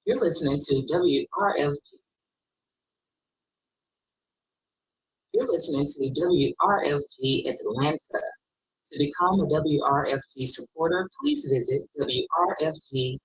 You're listening to WRFG. You're listening to WRFG Atlanta. To become a WRFG supporter, please visit WRFG.org.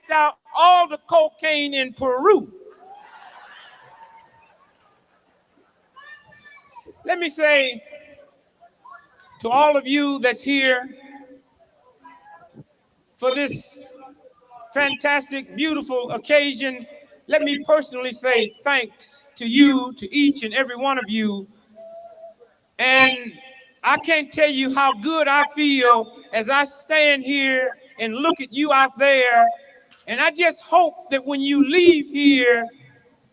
Out all the cocaine in Peru. Let me say to all of you that's here for this fantastic, beautiful occasion, let me personally say thanks to you, to each and every one of you. And I can't tell you how good I feel as I stand here and look at you out there. And I just hope that when you leave here,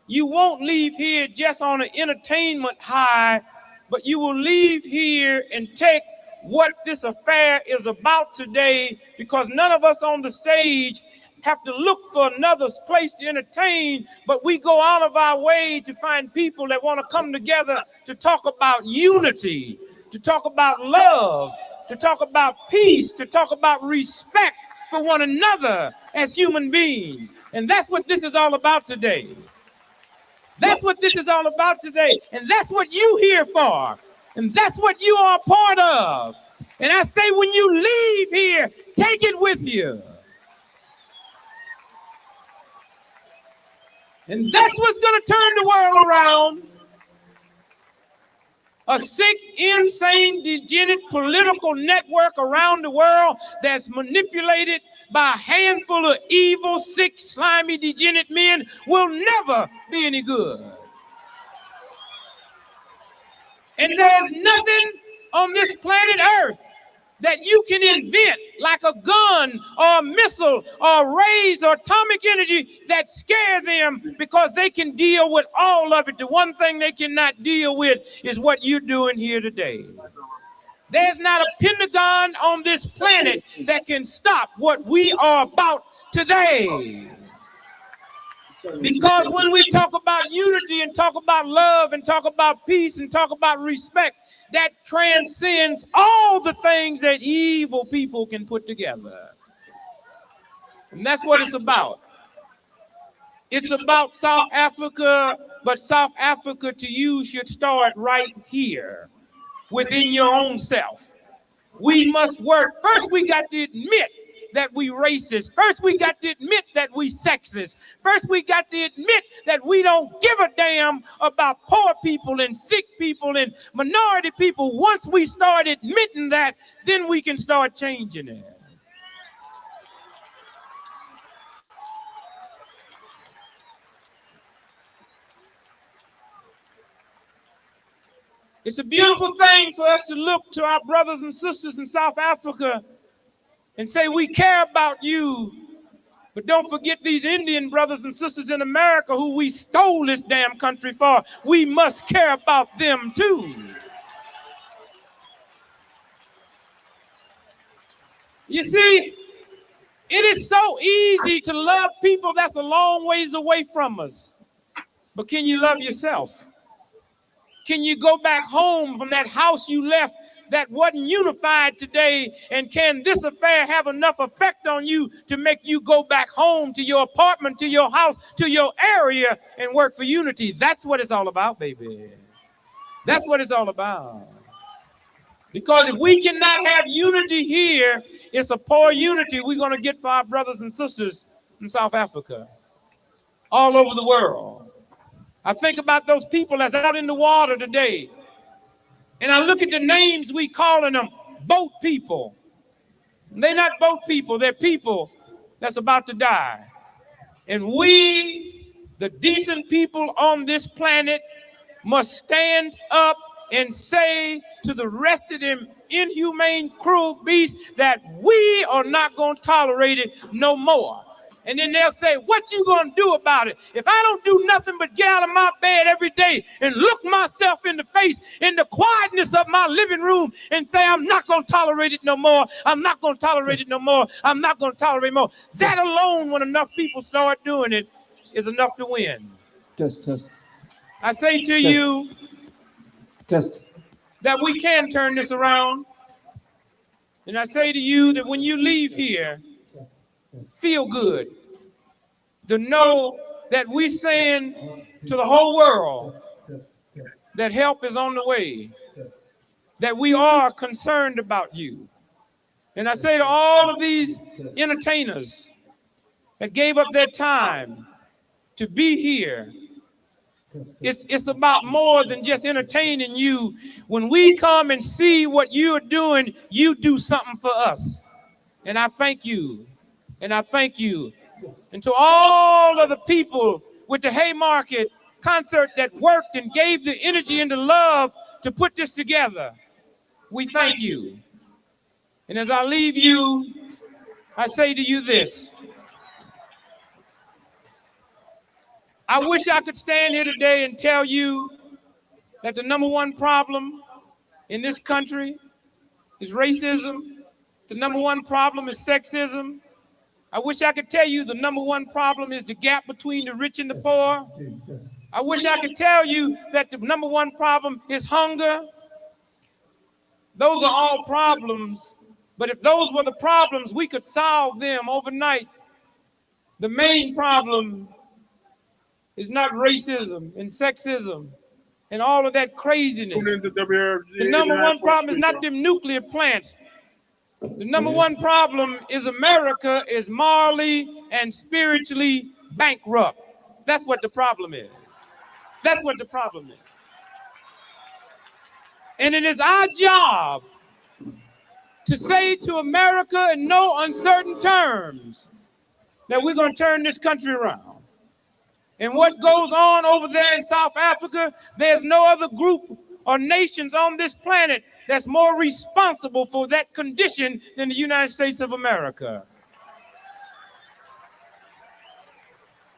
you won't leave here just on an entertainment high, but you will leave here and take what this affair is about today, because none of us on the stage have to look for another place to entertain, but we go out of our way to find people that want to come together to talk about unity, to talk about love, to talk about peace, to talk about respect for one another as human beings. And that's what this is all about today. That's what this is all about today. And that's what you're here for. And that's what you are a part of. And I say, when you leave here, take it with you. And that's what's going to turn the world around. A sick, insane, degenerate political network around the world that's manipulated by a handful of evil, sick, slimy, degenerate men will never be any good. And there's nothing on this planet Earth that you can invent, like a gun or a missile or a rays or atomic energy, that scare them, because they can deal with all of it. The one thing they cannot deal with is what you're doing here today. There's not a Pentagon on this planet that can stop what we are about today. Because when we talk about unity and talk about love and talk about peace and talk about respect, that transcends all the things that evil people can put together. And that's what it's about. It's about South Africa, but South Africa, to you, should start right here within your own self. We must work. First, we got to admit that we racist. First, we got to admit that we sexist. First, we got to admit that we don't give a damn about poor people and sick people and minority people. Once we start admitting that, then we can start changing it. It's a beautiful thing for us to look to our brothers and sisters in South Africa and say, we care about you, but don't forget these Indian brothers and sisters in America who we stole this damn country for. We must care about them too. You see, it is so easy to love people that's a long ways away from us. But can you love yourself? Can you go back home from that house you left that wasn't unified today? And can this affair have enough effect on you to make you go back home to your apartment, to your house, to your area, and work for unity? That's what it's all about, baby. That's what it's all about. Because if we cannot have unity here, it's a poor unity we're going to get for our brothers and sisters in South Africa, all over the world. I think about those people that's out in the water today, and I look at the names we calling them: boat people, They're not boat people. They're people that's about to die. And we, the decent people on this planet, must stand up and say to the rest of them inhumane, cruel beasts that we are not going to tolerate it no more. And then they'll say, what you going to do about it? If I don't do nothing but get out of my bed every day and look myself in the face in the quietness of my living room and say, I'm not going to tolerate it no more. I'm not going to tolerate it no more. I'm not going to tolerate more. That alone, when enough people start doing it, is enough to win. Test. I say to you that we can turn this around. And I say to you that when you leave here, feel good. To know that we're saying to the whole world that help is on the way, that we are concerned about you. And I say to all of these entertainers that gave up their time to be here, it's about more than just entertaining you. When we come and see what you're doing, you do something for us. And I thank you. And I thank you. And to all of the people with the Haymarket concert that worked and gave the energy and the love to put this together, we thank you. And as I leave you, I say to you this. I wish I could stand here today and tell you that the number one problem in this country is racism. The number one problem is sexism. I wish I could tell you the number one problem is the gap between the rich and the poor. I wish I could tell you that the number one problem is hunger. Those are all problems, but if those were the problems, we could solve them overnight. The main problem is not racism and sexism and all of that craziness. The number one problem is not them nuclear plants. The number one problem is America is morally and spiritually bankrupt. That's what the problem is. That's what the problem is. And it is our job to say to America in no uncertain terms that we're going to turn this country around. And what goes on over there in South Africa, there's no other group or nations on this planet that's more responsible for that condition than the United States of America.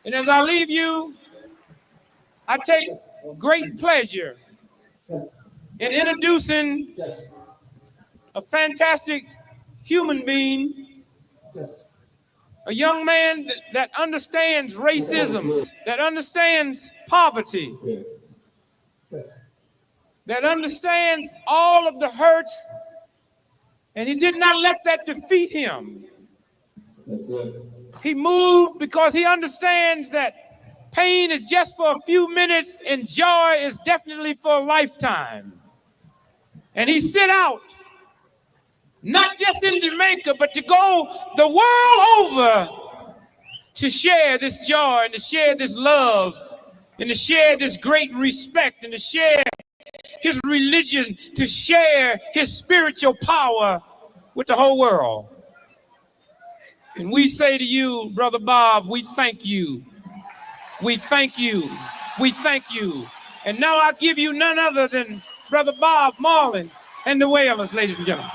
And as I leave you, I take great pleasure in introducing a fantastic human being, a young man that understands racism, that understands poverty, that understands all of the hurts, and he did not let that defeat him. He moved because he understands that pain is just for a few minutes and joy is definitely for a lifetime. And he set out, not just in Jamaica, but to go the world over to share this joy and to share this love and to share this great respect and to share his religion, to share his spiritual power with the whole world. And we say to you, Brother Bob, we thank you. We thank you. We thank you. And now I give you none other than Brother Bob Marley and the Wailers, ladies and gentlemen.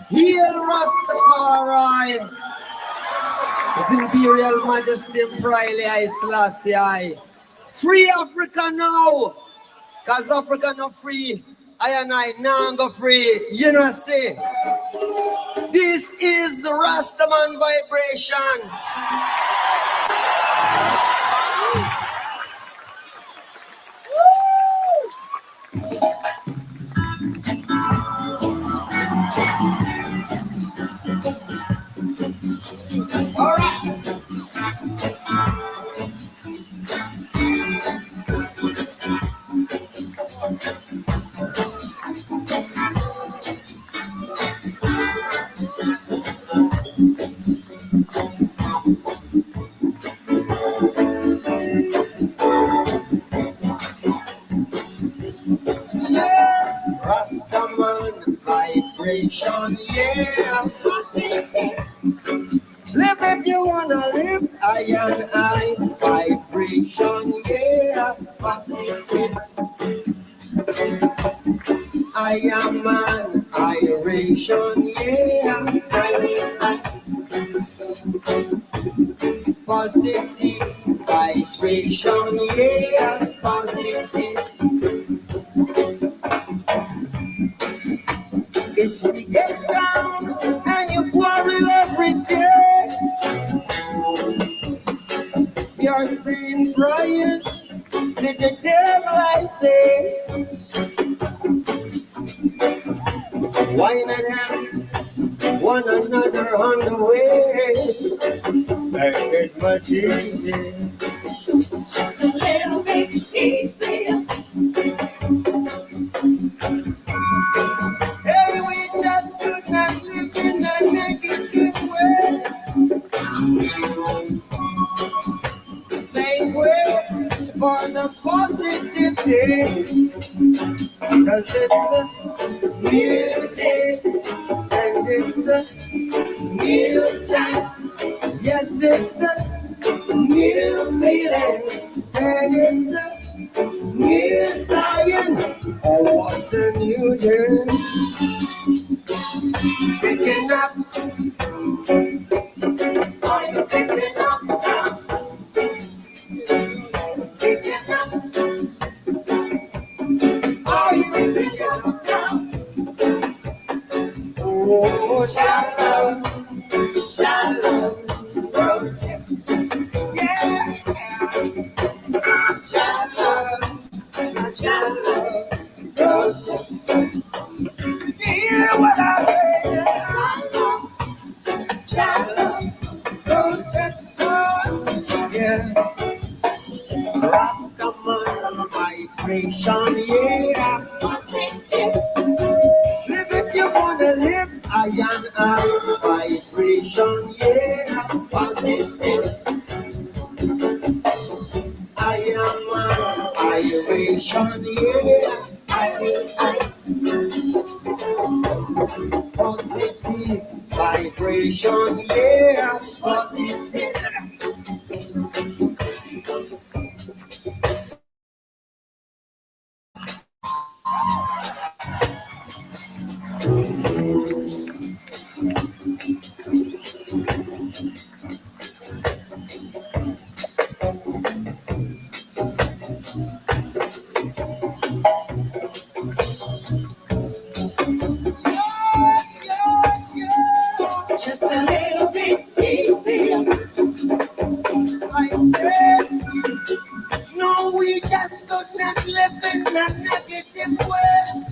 Hail Rastafari, His Imperial Majesty Imperial I Selassie I. Free Africa now, cause Africa not free, I and I now go free, you know say. This is the Rastaman vibration. Woo! vibration, yeah. Live if you wanna live, I and I, vibration, yeah. Positive. I am an iration, yeah. Positive vibration, yeah. Positive. If we get down and you quarrel every day, you're saying prayers to the devil, I say. Why not have one another on the way? Make it much easier. Just a little bit easier. Hey, we just could not live in a negative way. Make way for the positive day. Cause it's a new day and it's a new time. Yes, it's a new feeling. Said it's a new science. Oh, what a new day. Picking up. Are you picking up now? Picking up. Are you picking up now? Oh, shallow, shallow, protect us. Yeah. Shallow, shallow, protect us. Did you hear what I said? Shallow, protect us. Yeah. Rastaman vibration, yeah. Positive. Live if you wanna live, I and I vibration, yeah. Positive. I am an iration, yeah. Positive vibration, yeah. Positive. Just a little bit easier. I said, no, we just could not live in a negative way.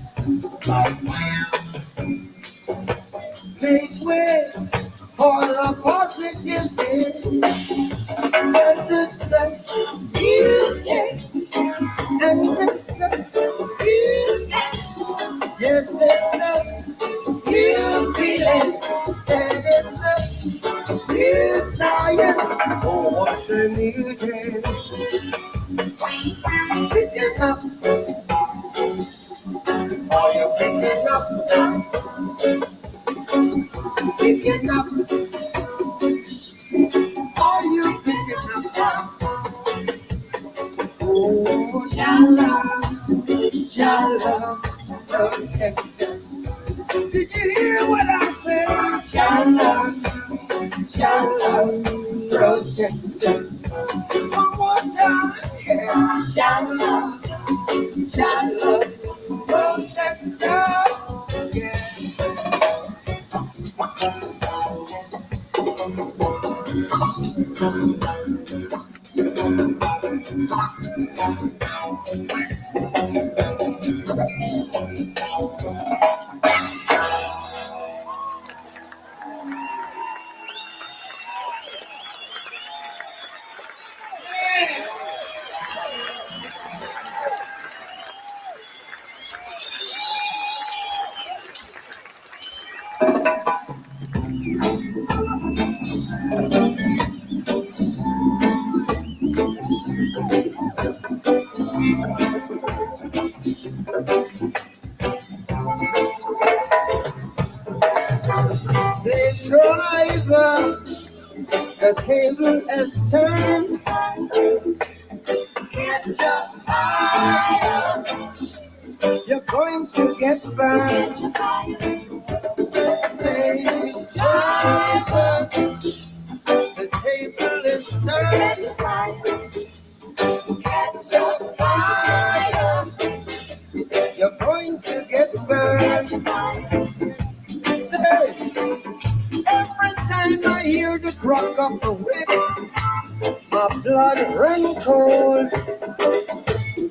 Make way for a positive day. Yes, it's a new day. And it's a new day. Yes, it's a new feeling. Said it's a new science. Oh, what a new day. Picking up. Are you picking up now? Picking up. Are you picking up now? Oh, Shala, Shala, protect us. Did you hear what I said? Shala, Shala, protect us. One more time, yeah. Shala, Shala, protect us, yeah. get burned. Stay driver, the table is turned. Catch a fire, you're going to get burned. Say, every time I hear the crack of the whip, my blood runs cold.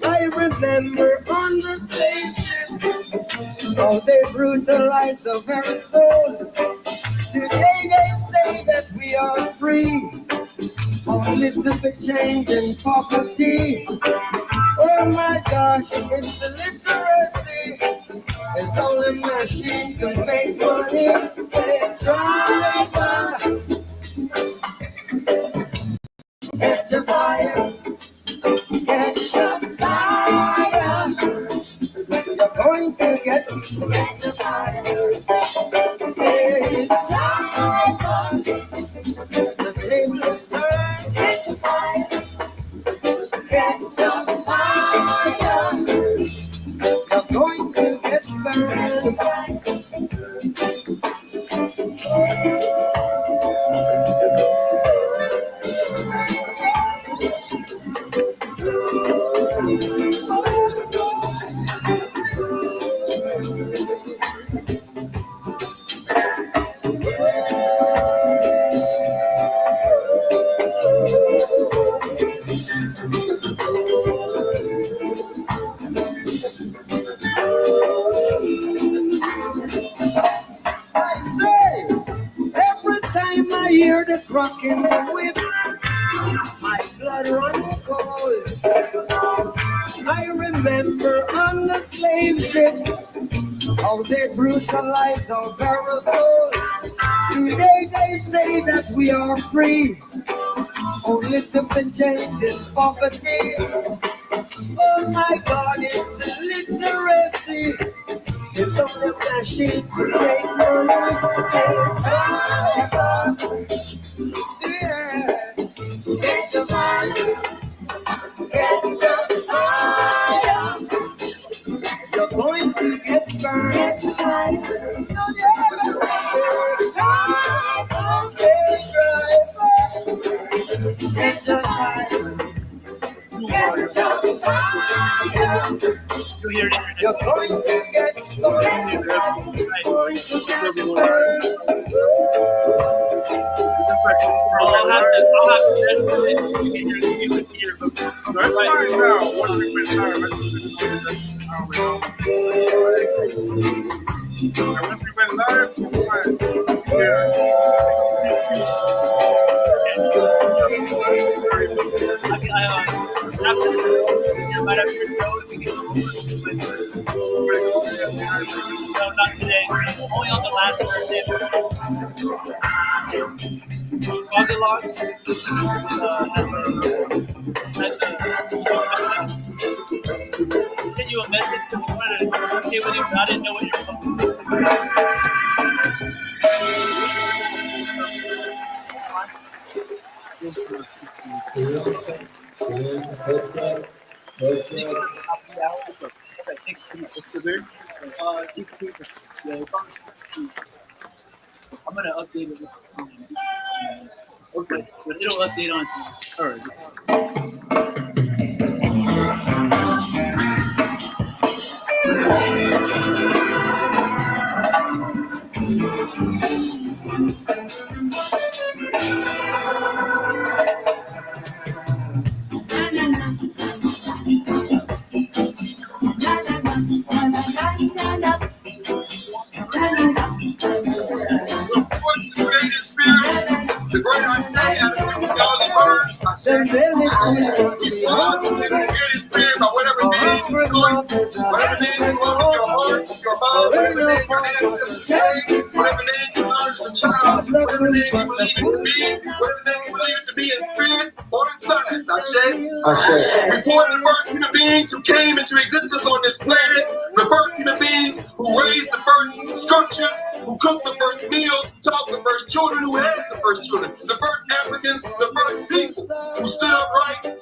I remember on the station how they brutalize our very souls. Today they say that we are free, a little bit change in poverty. Oh my gosh, it's illiteracy. It's only machine to make money. Say, driver, catch a fire, catch a fire. You're going to catch a fire. Say, driver, the table is turned. Catch a fire, catch a fire. You're going to get burned. I say, every time I hear the crack in the whip, my blood runs cold. I remember on the slave ship how they brutalize our very souls. Today they say that we are free, only to be changed in poverty. Oh my God, it's illiteracy. It's on the machine to make money. Say, driver, yeah, get your fire, get your fire. You're going to get burned. Get your fire. Don't you ever say, driver, get your fire. Get your fire. You're going to get burned. I'll have to escalate you with here, but right now, once we went live, once we went live, right after your show, we can go no, not today. Only on the last Thursday. Logs. That's a show. Send you a message because we wanted to communicate with you, but I didn't know what your phone was. I think it's at the top of the hour. I think it's today. It's yeah, it's on the 16th. I'm gonna update it with the time. Okay, but it'll update on time. All right. The great I say, and the godly words I say. We fall to the creative spirit by whatever name you call it, whatever name you want in your heart, your mind, whatever name you have as a baby, whatever name you learn as a child, whatever name you believe it to be, whatever name you believe it to be in spirit or in science. I say. We pour the first human beings who came into existence on this planet, the first human beings who raised the first structures, who cooked the first meals, who taught the first children, who had the first children, the first Africans, the first people who stood upright,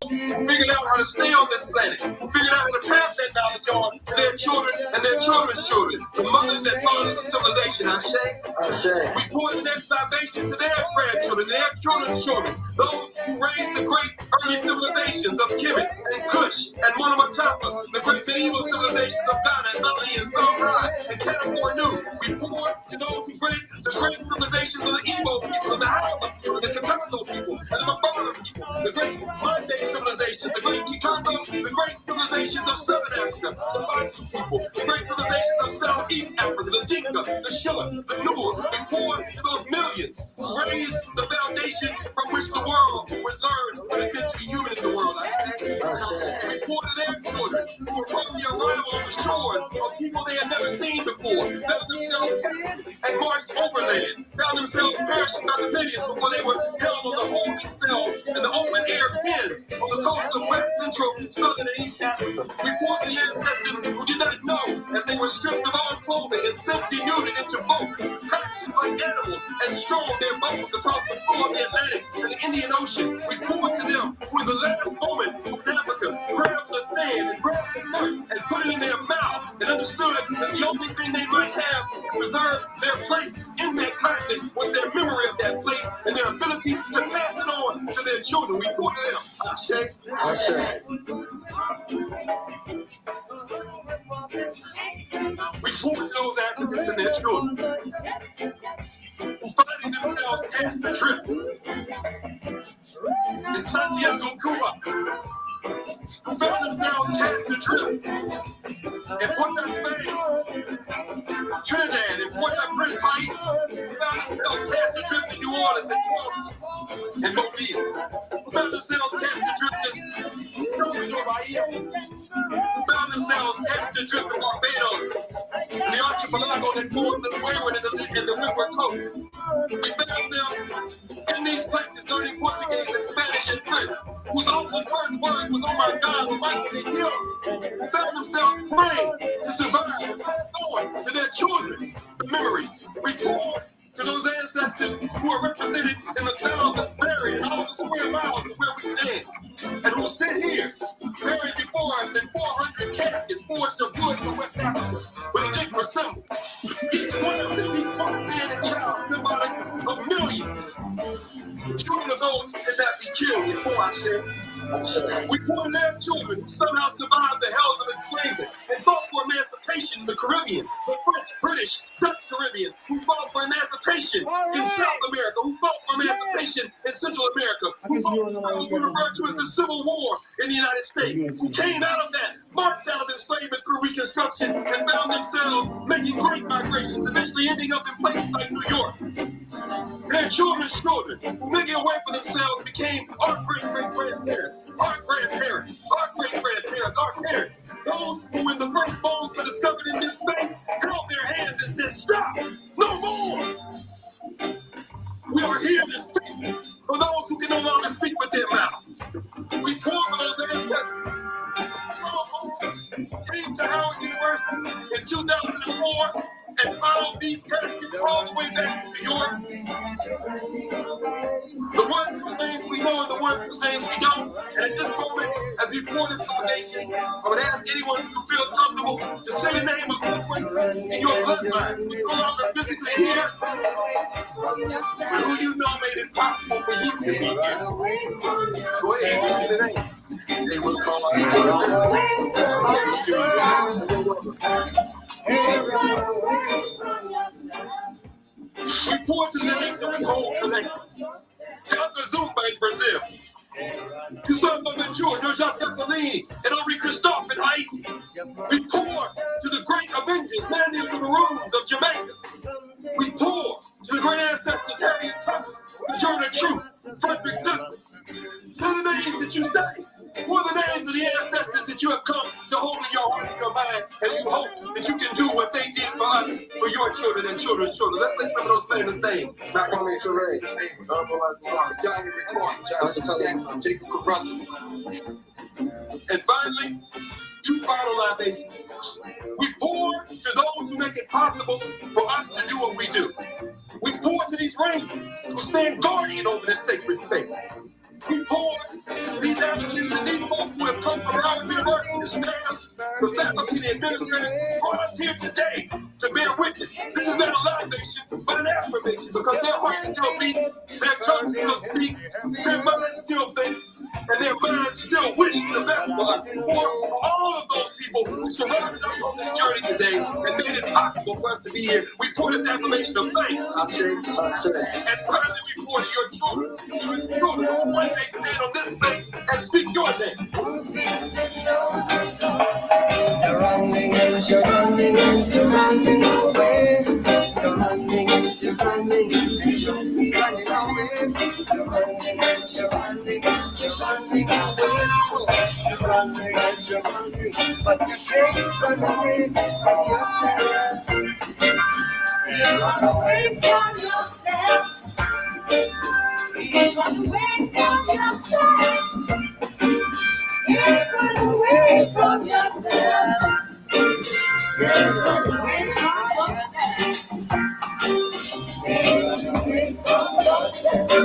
who figured out how to stay on this planet, who figured out how to pass that knowledge backyard to their children and their children's children, the mothers and fathers of civilization. We pour the next libation to their grandchildren, their children's children, those who raised the great early civilizations of Kemet and Kush and Monomotapa, the great medieval civilizations of Ghana and Mali and Songhai and Katamornu. We pour to those who break the great civilizations of the Igbo people, the Hausa people, the Katako people, and the Mabara people, the great Mande civilizations, the great Kikongo, the great civilizations of Southern Africa, the Bantu people, the great civilizations of Southeast Africa, the Dinka, the Shilla, the Nuer. We pour to those millions who raised the foundation from which the world would learn what it meant to be human in the world. We pour to their children who were from the arrival on the shores of people they had never seen before, found themselves and marched overland, found themselves perishing by the millions before they were held on the holding cells and the open air pens on the coast of West Central, Southern, and East Africa. We pour to the ancestors who did not know as they were stripped of all clothing and simply denuded into boats, packaged like animals, and strolled their boats across the floor of the Atlantic and the Indian Ocean. We pour to them who in the last moment of Africa grabbed the sand and grabbed the dirt and put it in their mouth and understood that the only thing they might have to preserve their place in that continent was their memory of that place and their ability to pass it on to their children. We pour to them. We pour to those Africans and their children who finding themselves cast adrift in Santiago, Cuba, who found themselves cast adrift in Puerto Spain, Trinidad, and Port-au-Prince, Haiti, who found themselves cast adrift in New Orleans and Charleston and Mobile, who found themselves cast adrift in Salvador Bahia, who found themselves cast adrift in Barbados, in the archipelago that formed the Windward and the Windward Coast. We found them in these places learning Portuguese and Spanish and French, whose awful first word was, "Oh my God, why can they kill us?" Who found themselves praying to survive and pass on to their children the memories. We pour to those ancestors who are represented in the thousands buried in all the square miles of where we stand, and who sit here buried before us in 400 caskets forged of wood from West Africa with an Iqra symbol. Each one of them, each one man and child, symbolic of millions. Children of those who cannot be killed. We pour our share. We pour in their children who somehow survived the hells of enslavement and fought for emancipation in the Caribbean, the French, British, Dutch Caribbean, who fought for emancipation in South America, who fought for emancipation in Central America, who fought for what we refer to as the Civil War in the United States, who came out of that, marched out of enslavement through Reconstruction, and found themselves making great migrations, eventually ending up in places like New York. Their children's children, who making a way for themselves, became our great-great-grandparents, our grandparents, our great-grandparents, our parents. Those who, when the first bones were discovered in this space, held their hands and said, "Stop! No more!" We are here to speak for those who can no longer speak with their mouths. We pour for those ancestors. Came to Howard University in 2004 and followed these caskets all the way back to New York. The ones whose names we know and the ones whose names we don't. And at this moment, as we pour this donation, I would ask anyone who feels comfortable to say the name of someone in your bloodline who's no longer physically here, but who you know made it possible for you to be here. Go ahead and say the name. They will call out. We pour to the name that we hold collective. Dr. Zumba in Brazil. To Samba Ventura, Jacques Gasolini, and Henri Christophe in Haiti. We pour to the great Avengers, Mandy of the Maroons of Jamaica. We pour to the great ancestors, Harriet Tubman, Sojourner Truth, Frederick Douglass. Say the names that you say. What are the names of the ancestors that you have come to hold in your heart and your mind, and you hope that you can do what they did for us, for your children and children's children? Let's say some of those famous names. Malcolm X, Ray, John Henry Clark, John Jackson, Jacob Carruthers. And finally, two final libations. We pour to those who make it possible for us to do what we do. We pour to these rangers who stand guardian over this sacred space. We pour to these Africans and these folks who have come from our university to stand, to to the administrators brought us here today to bear witness. This is not a libation, but an affirmation, because their hearts still beat, their tongues still speak, their minds still think, and their minds still wish the best for us. For all of those people who surrounded us on this journey today and made it possible for us to be here, we pour this affirmation of thanks. And finally, we pour to your children. Your children who one day stand on this stage and speak your name. You're running and you're running and you're running away. You're running and you're running and you're running away. You're running and you're running and you're running away. You're running and you're running, but you can't run away from yourself. You run away from yourself. You run away from yourself. You run away from yourself. You run away from yourself. You run away from yourself.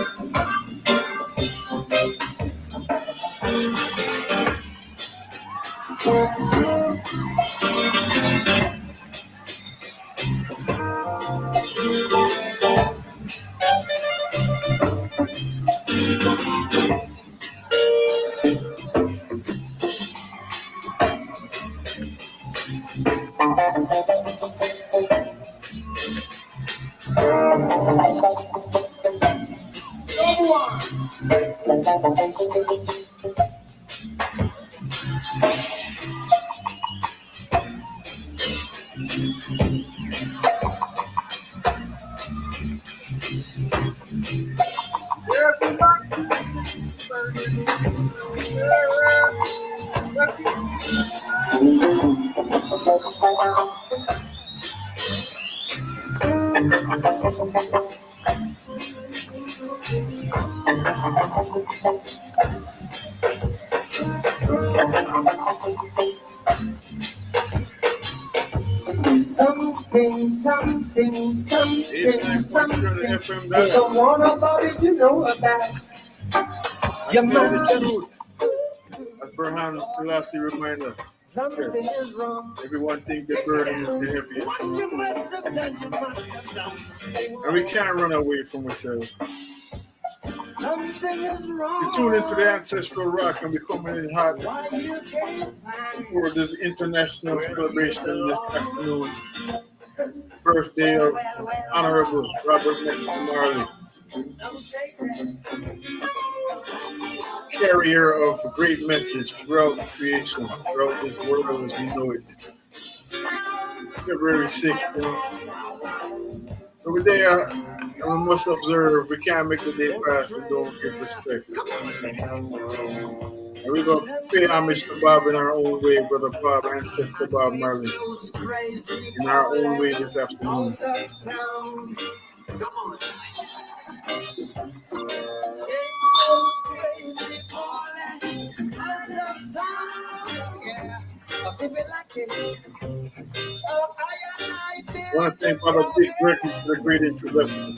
Something. You don't want nobody to know about. You must. As Burhan Selassie reminds us, Something is wrong. everyone thinks the burden is the heaviest. What you must have done, you must have done. And we can't run away from ourselves. Something is wrong. We tune into the Ancestral Rock and we coming in hot Why you can't find for this international celebration this afternoon. Birthday of Honorable Robert Nesta Marley, carrier of a great message throughout creation, throughout this world as we know it. February 6th. So we're there, and we must observe. We can't make the day pass and don't give respect. And we're going to pay homage to Bob in our own way, Brother Bob, Ancestor Bob Marley, in our own way this afternoon. I want to thank Brother Big Berkey for the great introduction.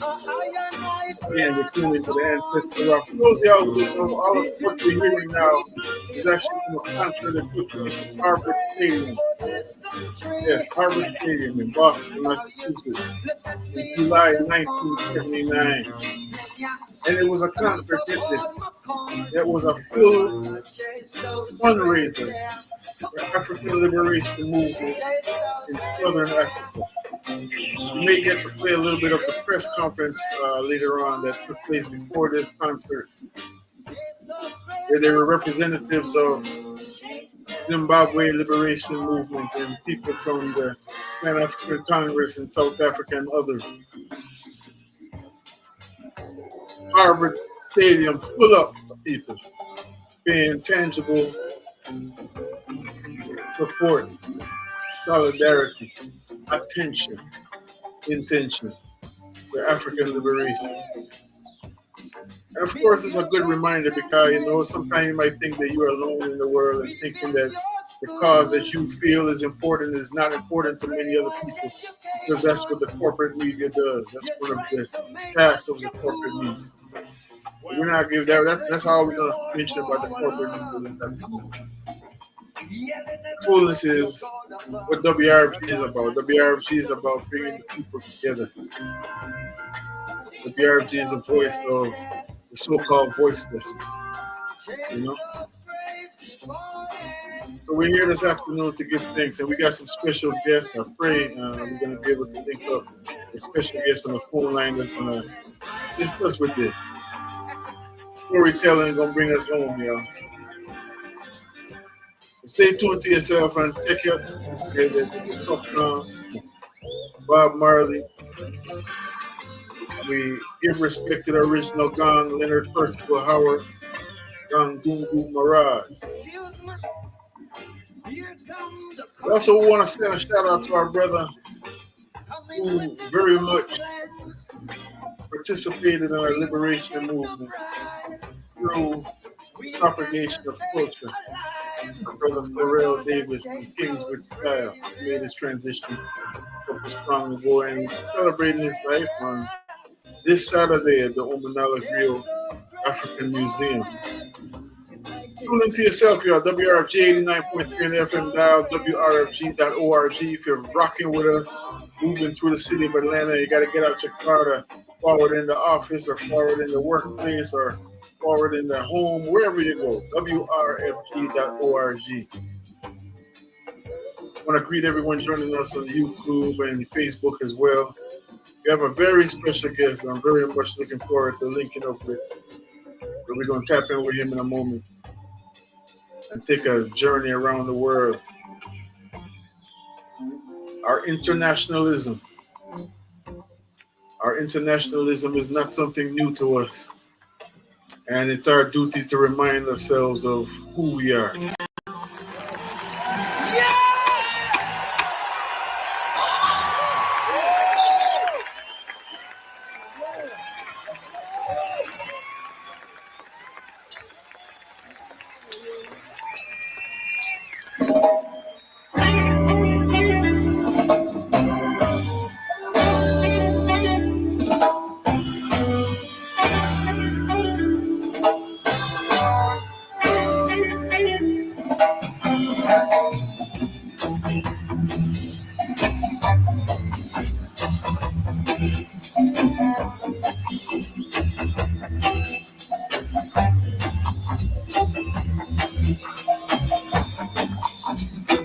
Again, we're tuning to the Ancestral Rock. For those of y'all who don't know, all of what we're hearing now is actually from a concert that took place at Harvard Stadium. Yes, Harvard Stadium in Boston, Massachusetts, in July 1979. And it was a concert that was a full fundraiser for African liberation movement in Southern Africa. We may get to play a little bit of the press conference later on that took place before this concert, where there were representatives of Zimbabwe Liberation Movement and people from the Pan-African Congress in South Africa and others. Harvard Stadium full up of people paying tangible support, solidarity, attention, intention for African liberation. And of course, it's a good reminder because, sometimes you might think that you're alone in the world and thinking that the cause that you feel is important is not important to many other people, because that's what the corporate media does. That's one of the tasks of the corporate media. We're not giving that. That's all we're going to mention about the corporate media. Fullness is what WRFG is about. WRFG is about bringing the people together. WRFG is a voice of the so-called voiceless, you know. So we're here this afternoon to give thanks, and we got some special guests. I pray we're going to be able to link up a special guest on the phone line that's going to assist us with this. Storytelling going to bring us home, y'all. Stay tuned to yourself and check out the Tuff Gong Bob Marley. We give respect to the original Gong, Leonard Percival Howard, Gong Boom Boom Mirage. We also want to send a shout out to our brother who very much participated in our liberation movement through propagation of culture. Our brother Pharrell Davis from Kings with Style made his transition up a strong ago and celebrating his life on this Saturday at the Omanala Griot African Museum. Tune into yourself, y'all. WRFG 89.3 in the FM dial, WRFG.org. If you're rocking with us, moving through the city of Atlanta, you got to get out your car to forward in the office or forward in the workplace or forward in the home, wherever you go. WRFG.org. I want to greet everyone joining us on YouTube and Facebook as well. We have a very special guest I'm very much looking forward to linking up with. We're going to tap in with him in a moment and take a journey around the world. Our internationalism. Our internationalism is not something new to us. And it's our duty to remind ourselves of who we are.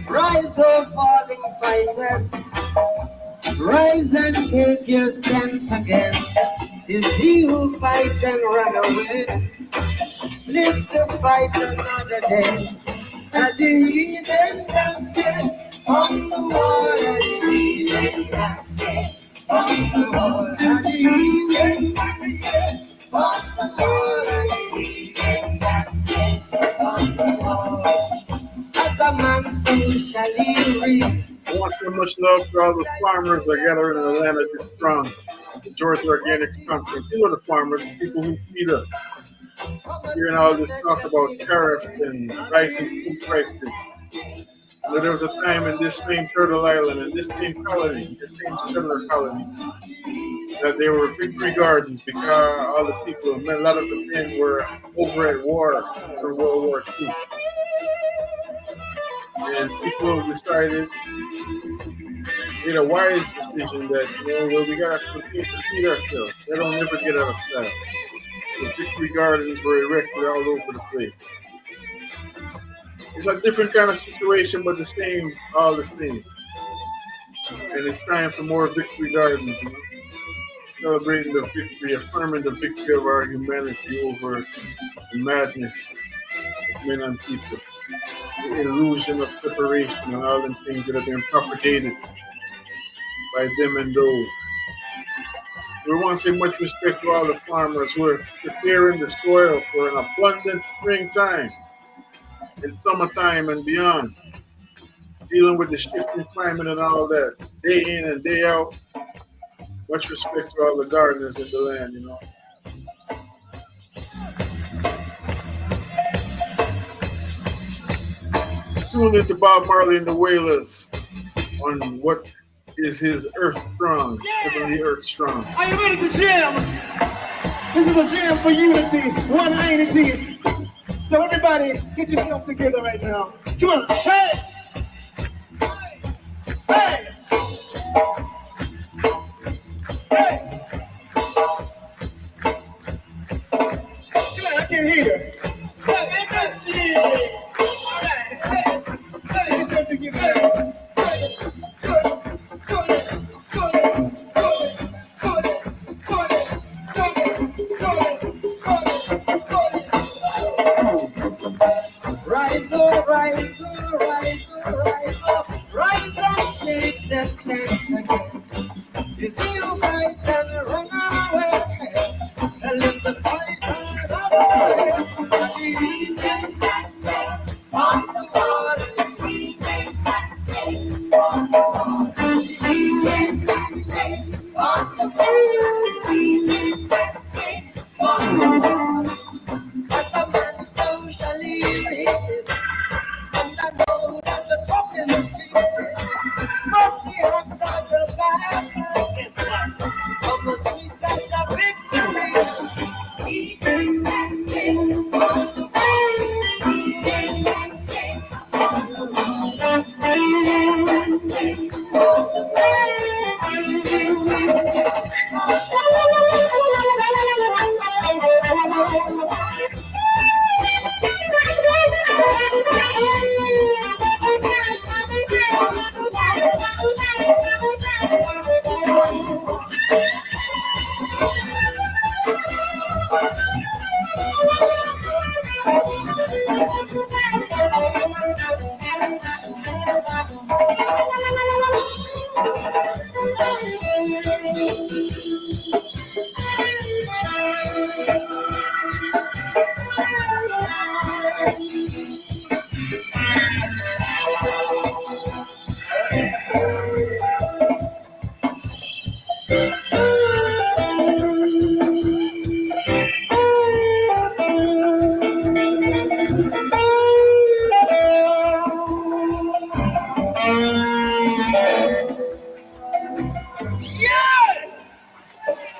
Rise, oh falling fighters, rise and take your stance again. Is he who fight and run away, live to fight another day. At the heathen back there, on the wall, at the heathen back there, on the wall, at the heathen back there, on the wall, at the heathen back there, on the wall. As a man, so shall he reap. I want to send much love to all the farmers that gather in Atlanta this strong at the Georgia Organics Conference. You know the farmers, the people who feed us. Hearing all this talk about tariffs and rising food prices. You know, there was a time in this same Turtle Island, in this same colony, this same settler colony, that there were victory gardens because all the people, a lot of the men were over at war for World War II. And people decided, made a wise decision that, well, we got to continue to feed ourselves. They don't never get out of style. The victory gardens were erected all over the place. It's a different kind of situation, but the same, all the same. And it's time for more victory gardens, celebrating the victory, affirming the victory of our humanity over the madness of men and people. The illusion of separation and all the things that have been propagated by them and those. We want to say much respect to all the farmers who are preparing the soil for an abundant springtime and summertime and beyond. Dealing with the shifting climate and all that, day in and day out. Much respect to all the gardeners in the land, Tune into Bob Marley and the Wailers on what is his Earth Strong, Heavenly Earth Strong. Are you ready to jam? This is a jam for unity, one unity. So everybody, get yourself together right now. Come on. Hey! Hey! Hey! Come on, I can't hear you. Hey, man, that's it. All right. Hey, get yourself together. Rise up, rise up, rise up, rise up, rise up, take the steps again. You see you fight and run away, and let the fight turn away. On the water, as a man socially read, and I know that the talking is cheap, but the act I provide is not of a sweet touch of victory.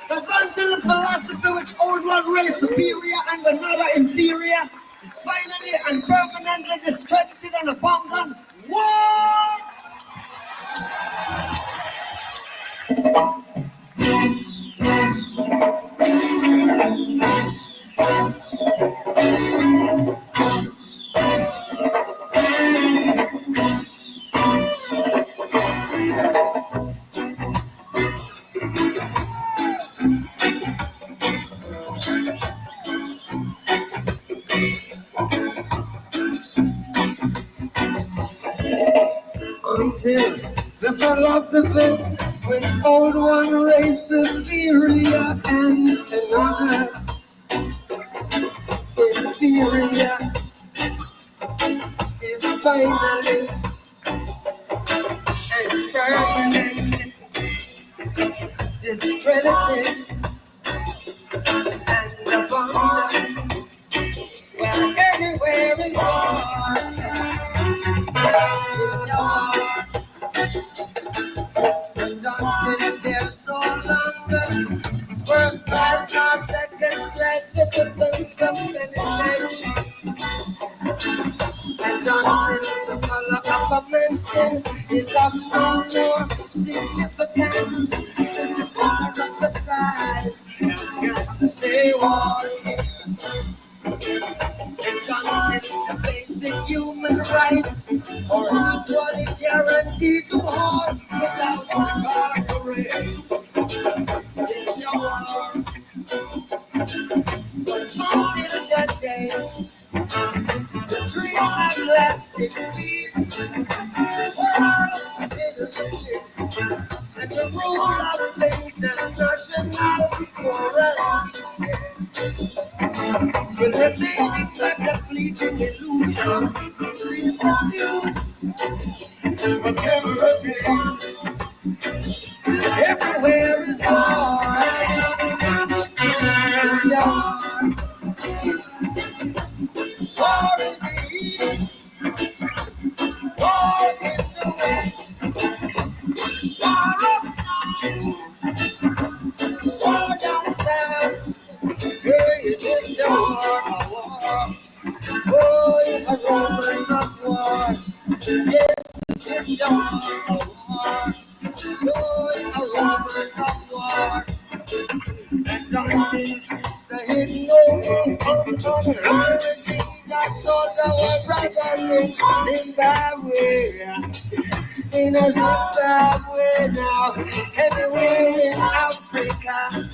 Because until the philosophy which hold one race superior and another inferior is finally and permanently discredited and abandoned, war! Until the philosophy which hold one race superior and another inferior is finally and permanently discredited and abandoned. Well, everywhere is war. It's war. And until there's no longer first class nor second class citizens of any nation, and until the color of a man's skin is of no more significance than the color of the size, you got to say war here. And until the basic human rights are equally guaranteed to all without regard to race, it's your war. But until that day, the dream of lasting peace, world citizenship, and the rule of international morality will remain like a fleeting illusion, be pursued, but never attained. Everywhere is war. It's war. War in the east, war in the west, war up north, war down south. Hey, it is war, war. Yes, it's rumors of war. And daunting, the hidden open on the regime that thought our brothers in Zimbabwe. In a Zimbabwe now, anywhere in Africa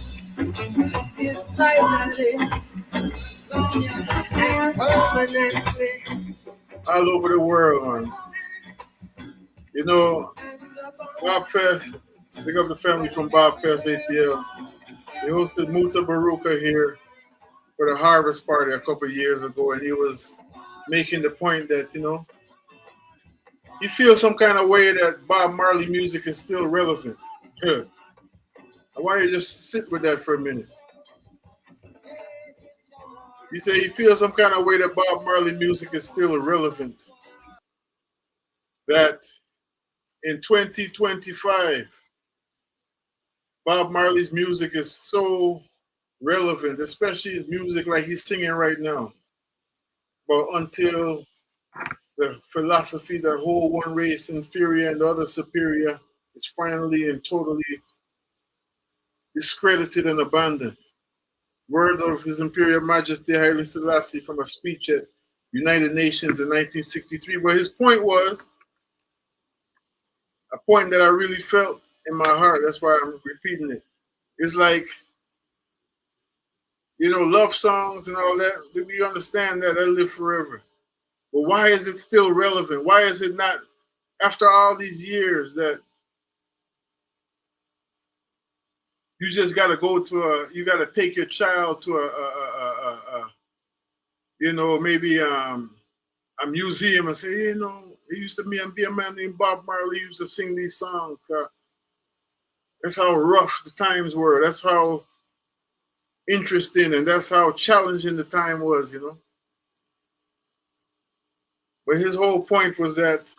is finally and permanently. All over the world, man. You know, Bob Fest, big up the family from Bob Fest ATL. They hosted Muta Baruka here for the harvest party a couple of years ago, and he was making the point that, you know, he feels some kind of way that Bob Marley music is still relevant. Yeah. I want you to just sit with that for a minute. He said he feels some kind of way that Bob Marley music is still relevant. That in 2025, Bob Marley's music is so relevant, especially his music like he's singing right now. But until the philosophy that whole one race inferior and the other superior is finally and totally discredited and abandoned. Words of His Imperial Majesty Haile Selassie from a speech at United Nations in 1963. But his point was a point that I really felt in my heart. That's why I'm repeating it. It's like, you know, love songs and all that, we understand that they live forever. But why is it still relevant? Why is it not, after all these years, that you just got to go to you got to take your child to you know, maybe a museum and say, you know, it used to be a man named Bob Marley used to sing these songs. That's how rough the times were. That's how interesting and that's how challenging the time was, you know. But his whole point was that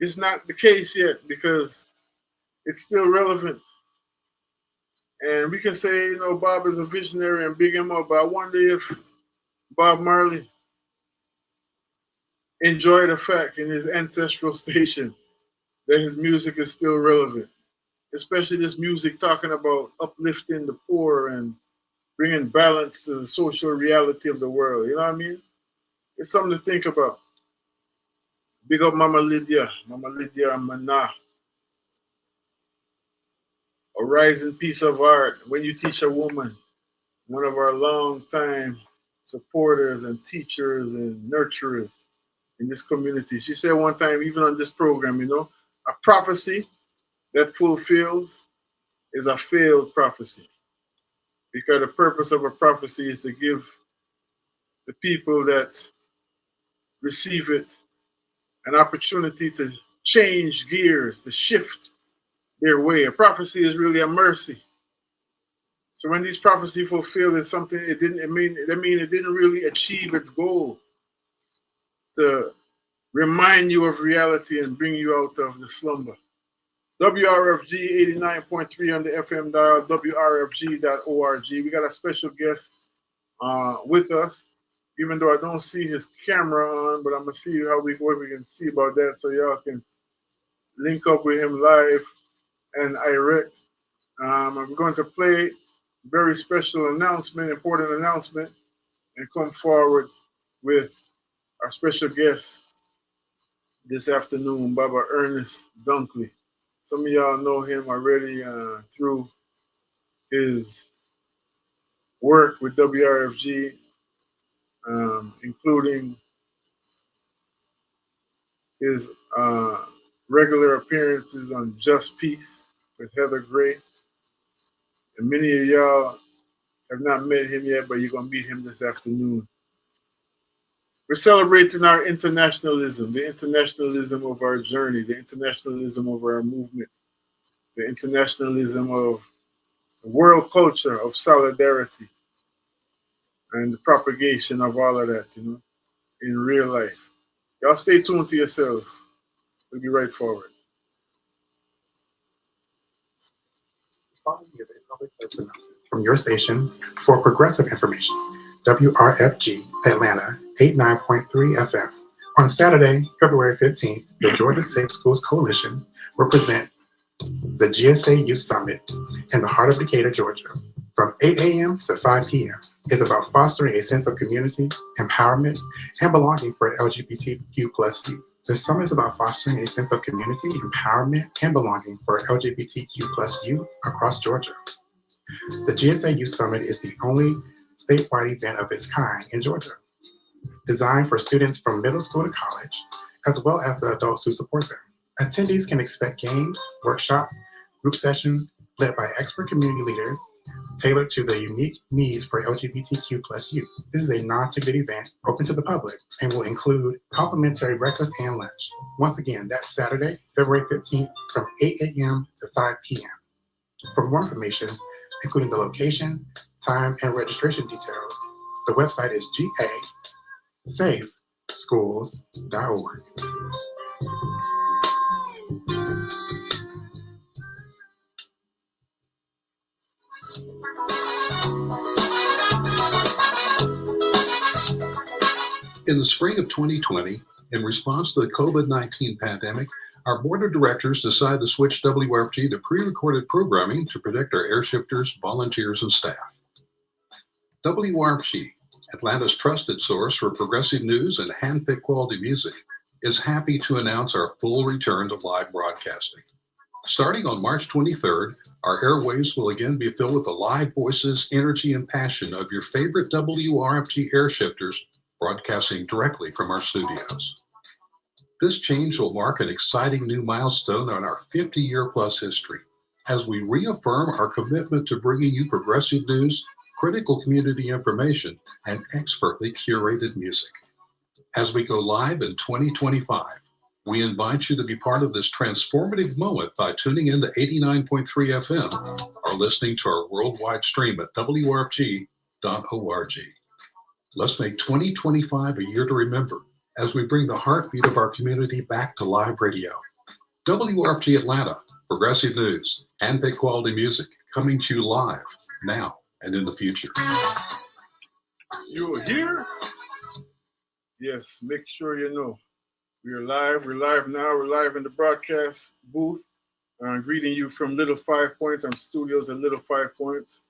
it's not the case yet because it's still relevant. And we can say, you know, Bob is a visionary and big him up, but I wonder if Bob Marley enjoyed the fact in his ancestral station that his music is still relevant, especially this music talking about uplifting the poor and bringing balance to the social reality of the world. You know what I mean? It's something to think about. Big up Mama Lydia Mana. A rising piece of art. When you teach a woman, one of our long-time supporters and teachers and nurturers in this community. She said one time, even on this program, you know, a prophecy that fulfills is a failed prophecy. Because the purpose of a prophecy is to give the people that receive it an opportunity to change gears, to shift their way. A prophecy is really a mercy. So when these prophecies fulfill is something it didn't mean it didn't really achieve its goal to remind you of reality and bring you out of the slumber. WRFG 89.3 on the FM dial, WRFG.org. We got a special guest with us, even though I don't see his camera on, but I'm gonna see what we can see about that so y'all can link up with him live and direct. I'm going to play a very special announcement, important announcement, and come forward with our special guest this afternoon, Baba Ernest Dunkley. Some of y'all know him already through his work with WRFG, including his regular appearances on Just Peace with Heather Gray. And many of y'all have not met him yet, but you're going to meet him this afternoon. We're celebrating our internationalism, the internationalism of our journey, the internationalism of our movement, the internationalism of the world culture of solidarity and the propagation of all of that, you know, in real life. Y'all stay tuned to yourself. We'll be right forward. From your station for progressive information, WRFG Atlanta 89.3 FM, On Saturday, February 15th, the Georgia Safe Schools Coalition will present the GSA Youth Summit in the heart of Decatur, Georgia, from 8 a.m. to 5 p.m. It's about fostering a sense of community, empowerment, and belonging for LGBTQ plus youth. The summit is about fostering a sense of community, empowerment, and belonging for LGBTQ plus youth across Georgia. The GSA Youth Summit is the only statewide event of its kind in Georgia, designed for students from middle school to college, as well as the adults who support them. Attendees can expect games, workshops, group sessions led by expert community leaders tailored to the unique needs for LGBTQ plus youth. This is a non-ticket event open to the public and will include complimentary breakfast and lunch. Once again, that's Saturday, February 15th from 8 a.m. to 5 p.m. For more information, including the location, time, and registration details, the website is gasafeschools.org. In the spring of 2020, in response to the COVID-19 pandemic, our board of directors decided to switch WRFG to pre-recorded programming to protect our airshifters, volunteers, and staff. WRFG, Atlanta's trusted source for progressive news and hand-picked quality music, is happy to announce our full return to live broadcasting. Starting on March 23rd, our airwaves will again be filled with the live voices, energy, and passion of your favorite WRFG airshifters broadcasting directly from our studios. This change will mark an exciting new milestone on our 50-year-plus history as we reaffirm our commitment to bringing you progressive news, critical community information, and expertly curated music. As we go live in 2025, we invite you to be part of this transformative moment by tuning in to 89.3 FM or listening to our worldwide stream at wrfg.org. Let's make 2025 a year to remember as we bring the heartbeat of our community back to live radio. WRFG Atlanta, progressive news, hand-picked quality music, coming to you live, now and in the future. You are here? Yes, make sure you know. We are live. We're live now. We're live in the broadcast booth. I'm greeting you from Little Five Points. I'm studios at Little Five Points,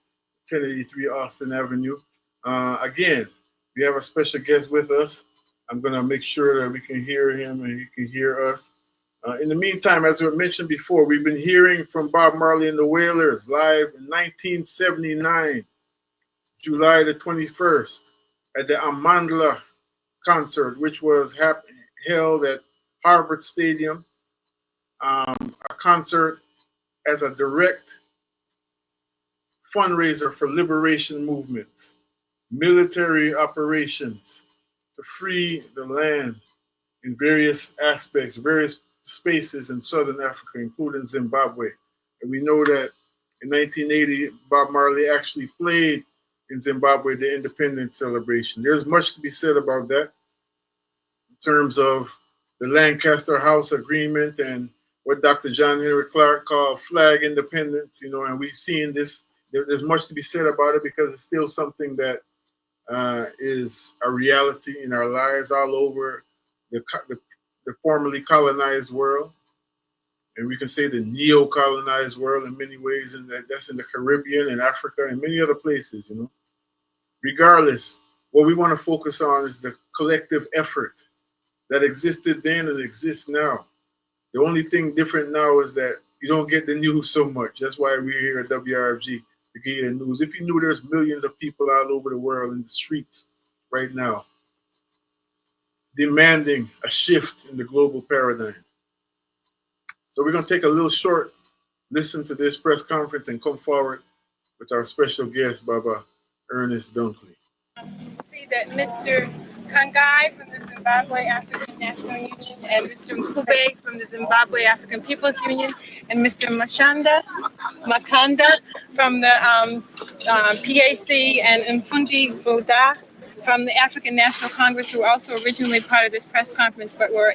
1083 Austin Avenue. Again, we have a special guest with us. I'm going to make sure that we can hear him and he can hear us. In the meantime, as we mentioned before, we've been hearing from Bob Marley and the Wailers live in 1979, July the 21st, at the Amandla concert, which was held at Harvard Stadium. A concert as a direct fundraiser for liberation movements, military operations to free the land in various aspects, various spaces in Southern Africa, including Zimbabwe. And we know that in 1980, Bob Marley actually played in Zimbabwe the independence celebration. There's much to be said about that in terms of the Lancaster House Agreement and what Dr. John Henry Clark called flag independence, and we've seen this. There's much to be said about it because it's still something that is a reality in our lives all over the formerly colonized world. And we can say the neo-colonized world in many ways, and that's in the Caribbean and Africa and many other places, Regardless, what we want to focus on is the collective effort that existed then and exists now. The only thing different now is that you don't get the news so much. That's why we're here at WRFG, to get you the news. If you knew there's millions of people all over the world in the streets right now demanding a shift in the global paradigm. So we're going to take a little short listen to this press conference and come forward with our special guest, Baba Ernest Dunkley. See that Mr. Kangai from the Zimbabwe African National Union and Mr. Mkube from the Zimbabwe African People's Union and Mr. Makanda from the PAC and Mfundi Boda from the African National Congress, who were also originally part of this press conference, but were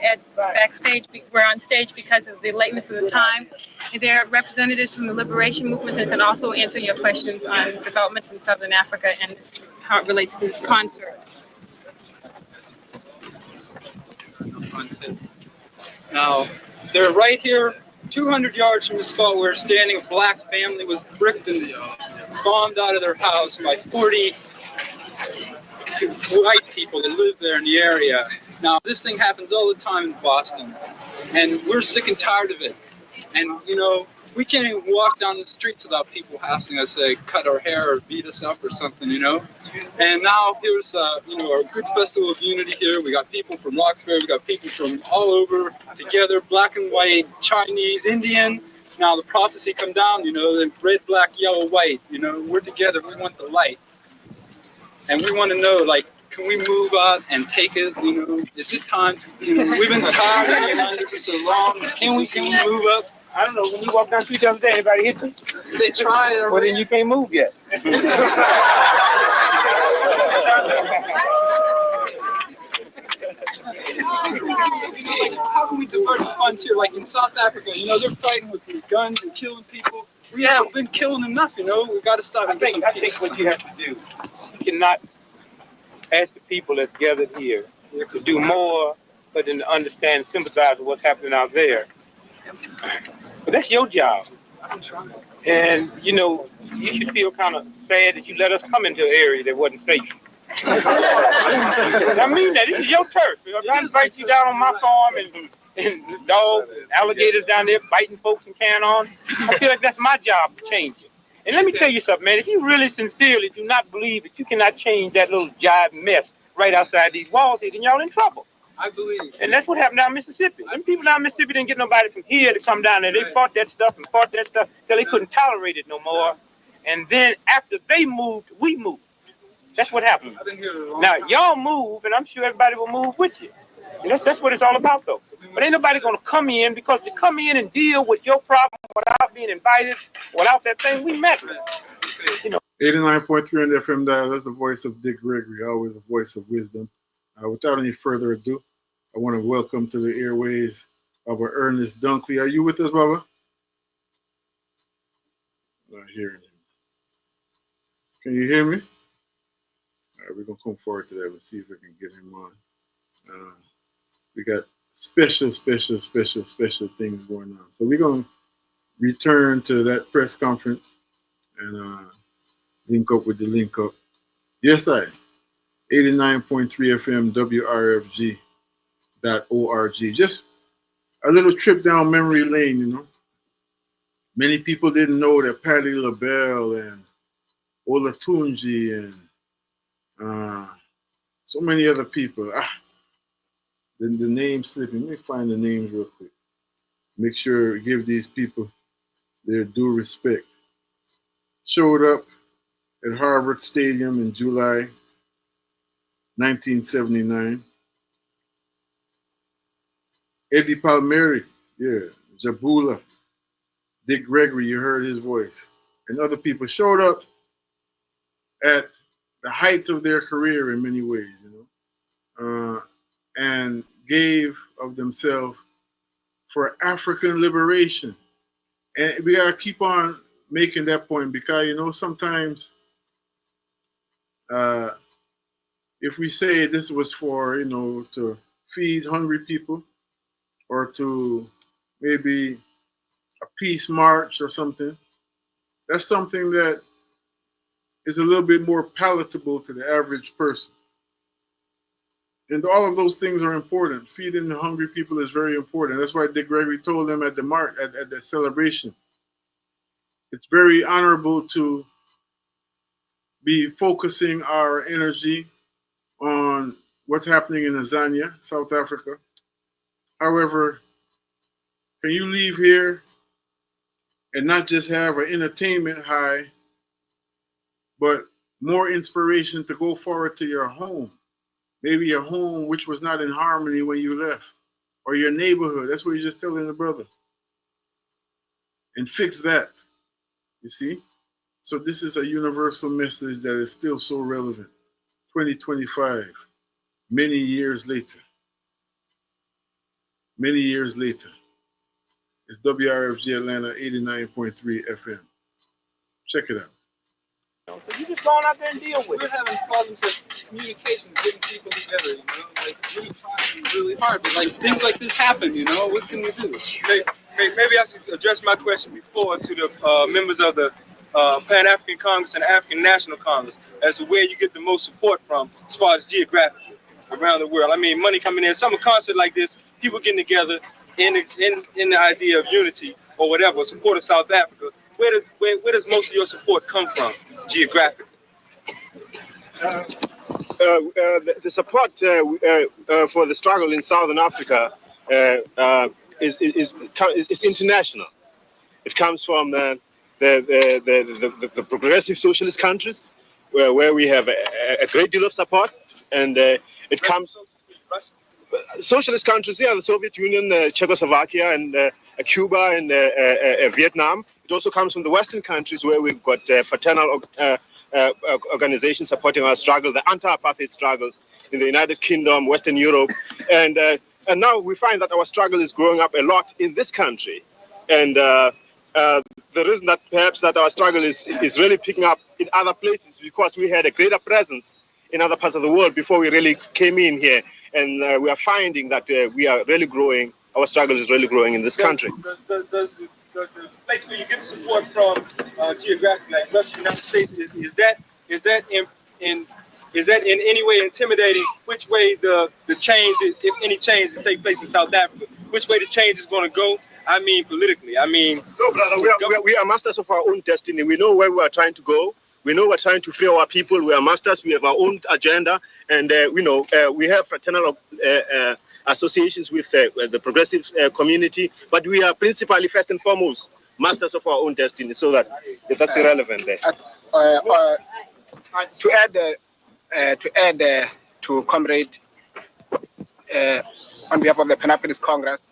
we're on stage because of the lateness of the time. And they're representatives from the liberation movement and can also answer your questions on developments in Southern Africa and how it relates to this concert. on it. Now, they're right here, 200 yards from the spot where we're standing. A black family was bricked and bombed out of their house by 40 white people that live there in the area. Now, this thing happens all the time in Boston, and we're sick and tired of it. And, you know, we can't even walk down the streets without people asking us to cut our hair or beat us up or something, you know. And now here's, you know, our good festival of unity here. We got people from Roxbury, we got people from all over together, black and white, Chinese, Indian. Now the prophecy come down, you know, the red, black, yellow, white, you know, we're together, we want the light. And we want to know, like, can we move out and take it, you know, is it time, you know, we've been tired of being under for so long, can we move up? I don't know, when you walk down the street the other day, anybody hit you? They tried. Well, then you can't move yet. How can we divert the funds here? Like in South Africa, you know, they're fighting with guns and killing people. We haven't been killing enough, you know. We've got to stop. I think what you have to do, you cannot ask the people that's gathered here to do more but than to understand and sympathize with what's happening out there. But that's your job. And, you know, you should feel kind of sad that you let us come into an area that wasn't safe. I mean that. This is your turf. If I invite you down on my farm and dogs, alligators down there biting folks and carrying on, I feel like that's my job to change it. And let me tell you something, man. If you really sincerely do not believe that you cannot change that little jive mess right outside these walls, then y'all in trouble. I believe. And that's what happened down in Mississippi. Them people down in Mississippi didn't get nobody from here to come down there. They fought that stuff till they couldn't tolerate it no more. And then after they moved, we moved. That's what happened. Now, y'all move, and I'm sure everybody will move with you. And that's what it's all about, though. But ain't nobody going to come in, because to come in and deal with your problem without being invited, without that thing, we met. You know. 89.3 on the FM dial. That's the voice of Dick Gregory, always a voice of wisdom. Without any further ado, I want to welcome to the airways Baba Ernest Dunkley. Are you with us, Baba? Not hearing him. Can you hear me? All right, we're going to come forward to that and see if we can get him on. We got special things going on. So we're going to return to that press conference and link up with the link up. Yes, I. 89.3 FM WRFG.org. Just a little trip down memory lane, you know. Many people didn't know that Patti LaBelle and Olatunji and so many other people. The names slipping. Let me find the names real quick. Make sure, give these people their due respect. Showed up at Harvard Stadium in July 1979. Eddie Palmieri, yeah, Jabula, Dick Gregory, you heard his voice, and other people showed up at the height of their career in many ways, you know, and gave of themselves for African liberation. And we gotta keep on making that point, because, you know, sometimes if we say this was for, you know, to feed hungry people or to maybe a peace march or something, that's something that is a little bit more palatable to the average person. And all of those things are important. Feeding the hungry people is very important. That's why Dick Gregory told them at the celebration, it's very honorable to be focusing our energy on what's happening in Azania, South Africa. However, can you leave here and not just have an entertainment high, but more inspiration to go forward to your home? Maybe your home which was not in harmony when you left, or your neighborhood. That's what you're just telling the brother. And fix that, you see? So this is a universal message that is still so relevant. 2025, many years later. Many years later. It's WRFG Atlanta 89.3 FM. Check it out. So you just going out there and deal with We're it. having problems with communications, getting people together, like really trying really hard, but like things like this happen, what can we do? Maybe I should address my question before to the members of the Pan-African Congress and African National Congress as to where you get the most support from as far as geographically around the world. I mean, money coming in. Some concert like this, people getting together in the idea of unity or whatever, support of South Africa. Where does most of your support come from geographically? The support for the struggle in Southern Africa is international. It comes from the progressive socialist countries, where we have a great deal of support, and it comes socialist countries, the Soviet Union, Czechoslovakia, and Cuba, and Vietnam. It also comes from the Western countries, where we've got fraternal organizations supporting our struggle, the anti-apartheid struggles in the United Kingdom, Western Europe, and now we find that our struggle is growing up a lot in this country, and the reason that perhaps that our struggle is really picking up in other places because we had a greater presence in other parts of the world before we really came in here, and we are finding that we are really growing. Our struggle is really growing in this country. Does the place where you get support from geographically, like Russia, United States, is that in any way intimidating which way the change, if any change, to take place in South Africa? Which way the change is going to go? I mean, politically. I mean, no, brother. We are masters of our own destiny. We know where we are trying to go. We know we're trying to free our people. We are masters. We have our own agenda, and we know we have fraternal associations with the progressive community, but we are principally, first and foremost, masters of our own destiny. So that's irrelevant there. To add to Comrade, on behalf of the Pan-Africanist Congress,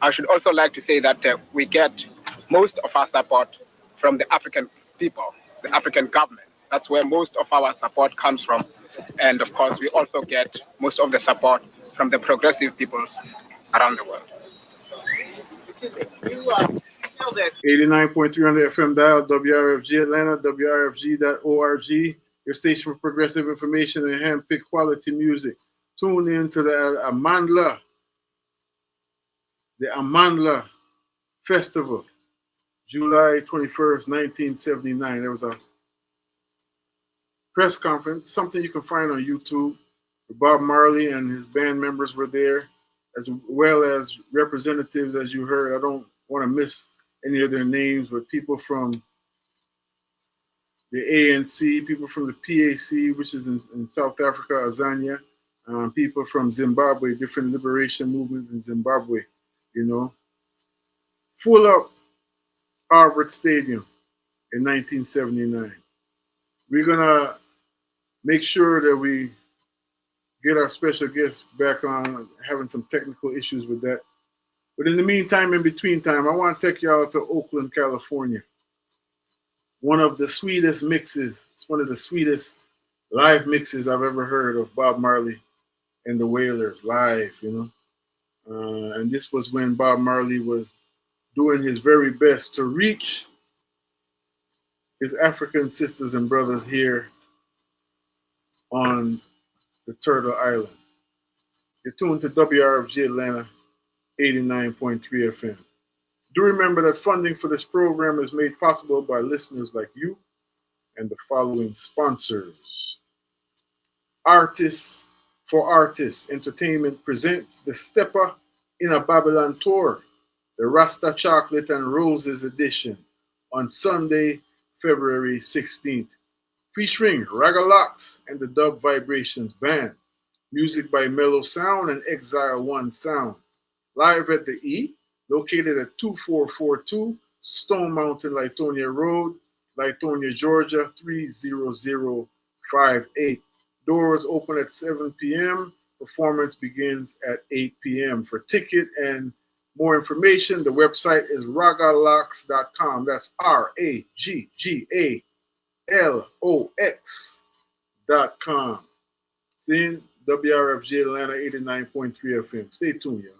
I should also like to say that we get most of our support from the African people, the African governments. That's where most of our support comes from. And of course, we also get most of the support from the progressive peoples around the world. 89.3 on the FM dial, WRFG Atlanta, WRFG.org, your station for progressive information and hand-picked quality music. Tune in to the Amandla Festival, July 21st, 1979. There was a press conference, something you can find on YouTube. Bob Marley and his band members were there, as well as representatives, as you heard. I don't want to miss any of their names, but people from the ANC, people from the PAC, which is in South Africa, Azania, people from Zimbabwe, different liberation movements in Zimbabwe, Full up Harvard Stadium in 1979. We're going to make sure that we get our special guest back on, having some technical issues with that. But in the meantime, in between time, I want to take y'all to Oakland, California. One of the sweetest mixes, it's one of the sweetest live mixes I've ever heard of Bob Marley and the Wailers live, And this was when Bob Marley was doing his very best to reach his African sisters and brothers here on the Turtle Island. You're tuned to WRFG Atlanta, 89.3 FM. Do remember that funding for this program is made possible by listeners like you and the following sponsors. Artists for Artists Entertainment presents the Stepper in a Babylon Tour, the Rasta Chocolate and Roses edition, on Sunday, February 16th, featuring Ragalox and the Dub Vibrations Band. Music by Mellow Sound and Exile One Sound. Live at the E, located at 2442 Stone Mountain, Latonia Road, Latonia, Georgia, 30058. Doors open at 7 p.m. Performance begins at 8 p.m. For ticket and more information, the website is ragalox.com. That's RAGGALOX.com. Seeing WRFG Atlanta 89.3 FM. Stay tuned, y'all.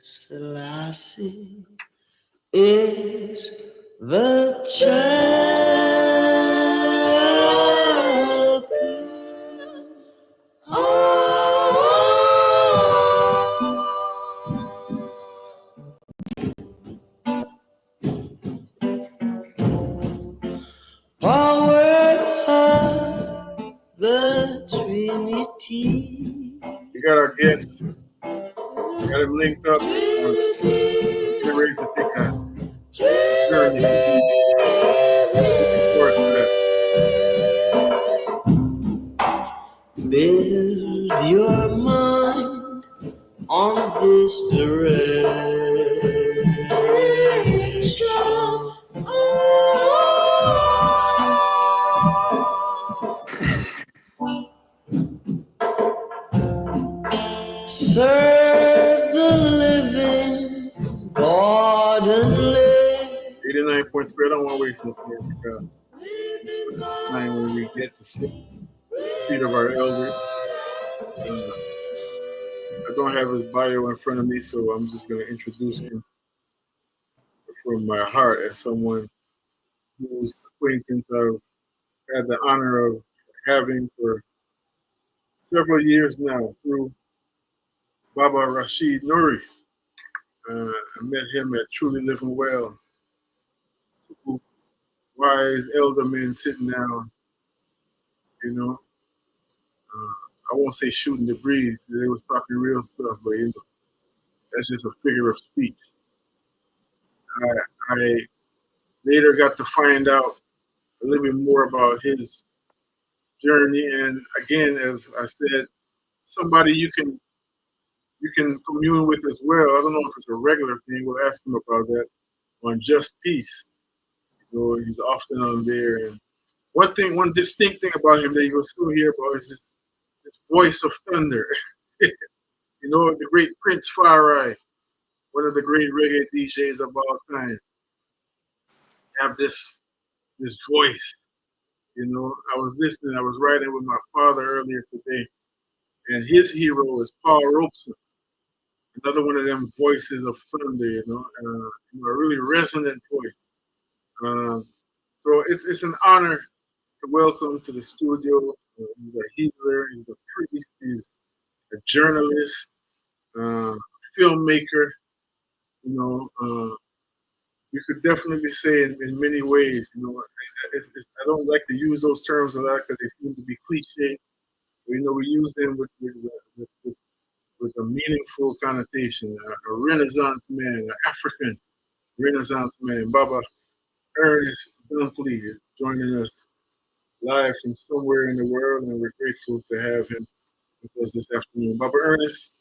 Selassie is the child. Power of the Trinity. We got our guests. Got him linked up. Get ready to take a journey. Looking forward to that. Build your mind on this direction. Serve the living God and live. 89.3. I don't want to waste no time because it's the time when we get to sit at the feet of our elders. I don't have his bio in front of me, so I'm just going to introduce him from my heart as someone whose acquaintance I've had the honor of having for several years now through Baba Rashid Nuri. I met him at Truly Living Well. Two wise elder men sitting down, you know. I won't say shooting the breeze. They was talking real stuff, but you know, that's just a figure of speech. I later got to find out a little bit more about his journey, and again, as I said, somebody you can commune with as well. I don't know if it's a regular thing. We'll ask him about that on Just Peace. You know, he's often on there. And one distinct thing about him that you will still hear about is this voice of thunder. You know, the great Prince Farai, one of the great reggae DJs of all time, have this voice. You know, I was listening. I was riding with my father earlier today, and his hero is Paul Robeson, another one of them voices of thunder. A really resonant voice. So it's an honor to welcome to the studio. He's a healer. He's a priest. He's a journalist, filmmaker. You could definitely say in many ways. I don't like to use those terms a lot because they seem to be cliche. We use them with a meaningful connotation. A Renaissance man, an African Renaissance man. Baba Ernest Dunkley is joining us live from somewhere in the world, and we're grateful to have him with us this afternoon. Baba Ernest,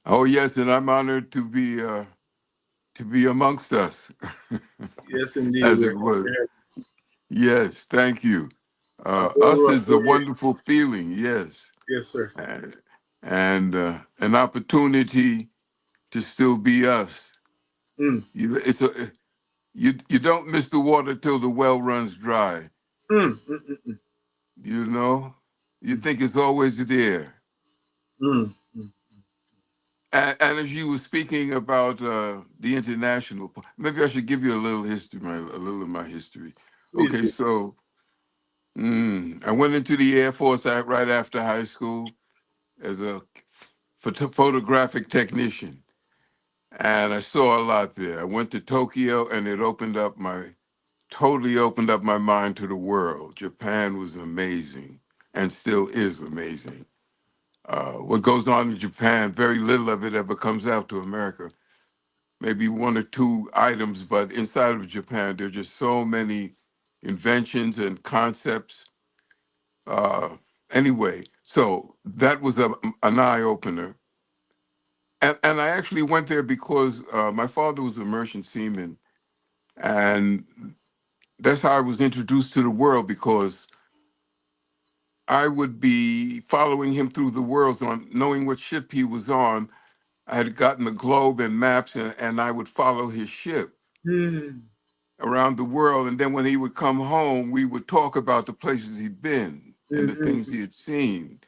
Oh yes, and I'm honored to be amongst us. Yes, indeed. As it were. Yes, thank you. Us is a wonderful feeling. Yes. Yes, sir. And an opportunity to still be us. You don't miss the water till the well runs dry. You know, you think it's always there. And as you were speaking about the international, maybe I should give you a little history, a little of my history. Please Okay, do. so I went into the Air Force right after high school as a photographic technician, and I saw a lot there. I went to Tokyo, and it totally opened up my mind to the world. Japan was amazing, and still is amazing. What goes on in Japan, very little of it ever comes out to America. Maybe one or two items, but inside of Japan, there are just so many inventions and concepts. Anyway, so that was an eye opener. And I actually went there because my father was a merchant seaman. And that's how I was introduced to the world, because I would be following him through the world on knowing what ship he was on. I had gotten the globe and maps, and I would follow his ship around the world. And then when he would come home, we would talk about the places he'd been and the things he had seen.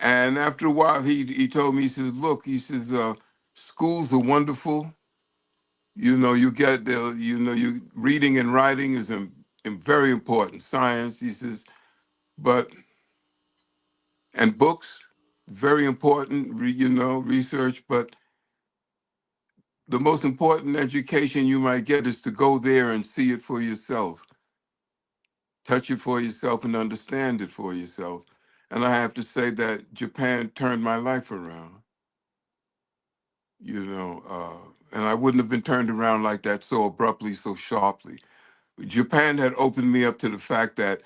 And after a while, he told me, he says, look, he says, schools are wonderful, You get the, you reading and writing is very important. Science, he says, but and books, very important. Research, but the most important education you might get is to go there and see it for yourself, touch it for yourself, and understand it for yourself. And I have to say that Japan turned my life around. And I wouldn't have been turned around like that so abruptly, so sharply. Japan had opened me up to the fact that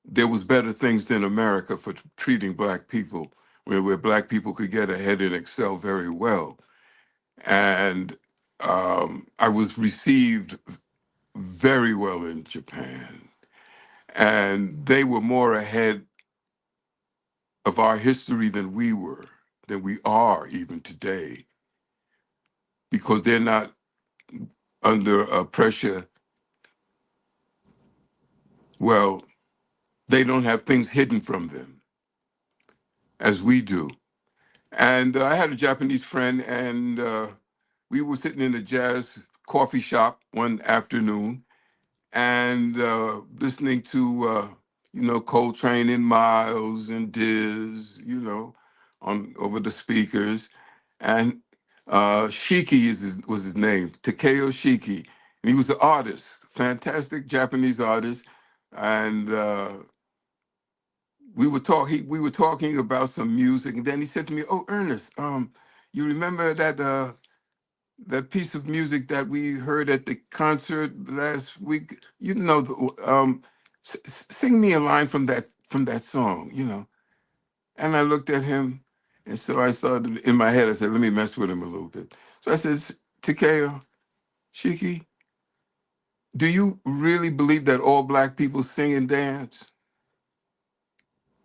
there was better things than America for treating black people, where black people could get ahead and excel very well. And I was received very well in Japan. And they were more ahead of our history than we are even today, because they're not under pressure. Well, they don't have things hidden from them as we do. And I had a Japanese friend, and we were sitting in a jazz coffee shop one afternoon and listening to, Coltrane and Miles and Diz, on over the speakers. And Shiki was his name, Takeo Shiki. And he was an artist, fantastic Japanese artist. And we were talking about some music, and then he said to me, "Oh, Ernest, you remember that piece of music that we heard at the concert last week? Sing me a line from that song." And I looked at him, and so I saw it in my head. I said, "Let me mess with him a little bit." So I said, "Takeo Shiki, do you really believe that all black people sing and dance?"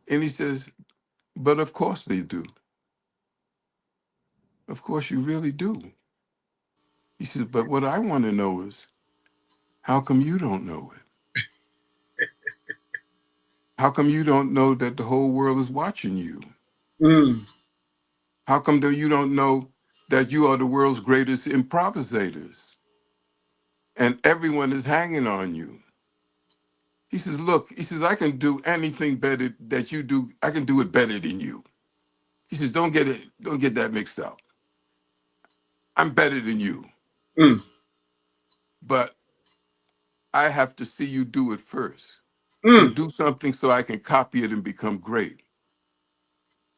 And he says, "But of course they do. Of course you really do." He says, "But what I want to know is, how come you don't know it? How come you don't know that the whole world is watching you? Mm. How come that you don't know that you are the world's greatest improvisators and everyone is hanging on you?" He says, "Look," he says, "I can do anything better that you do. I can do it better than you." He says, don't get that mixed up. I'm better than you. Mm. But I have to see you do it first. So Mm. do something so I can copy it and become great."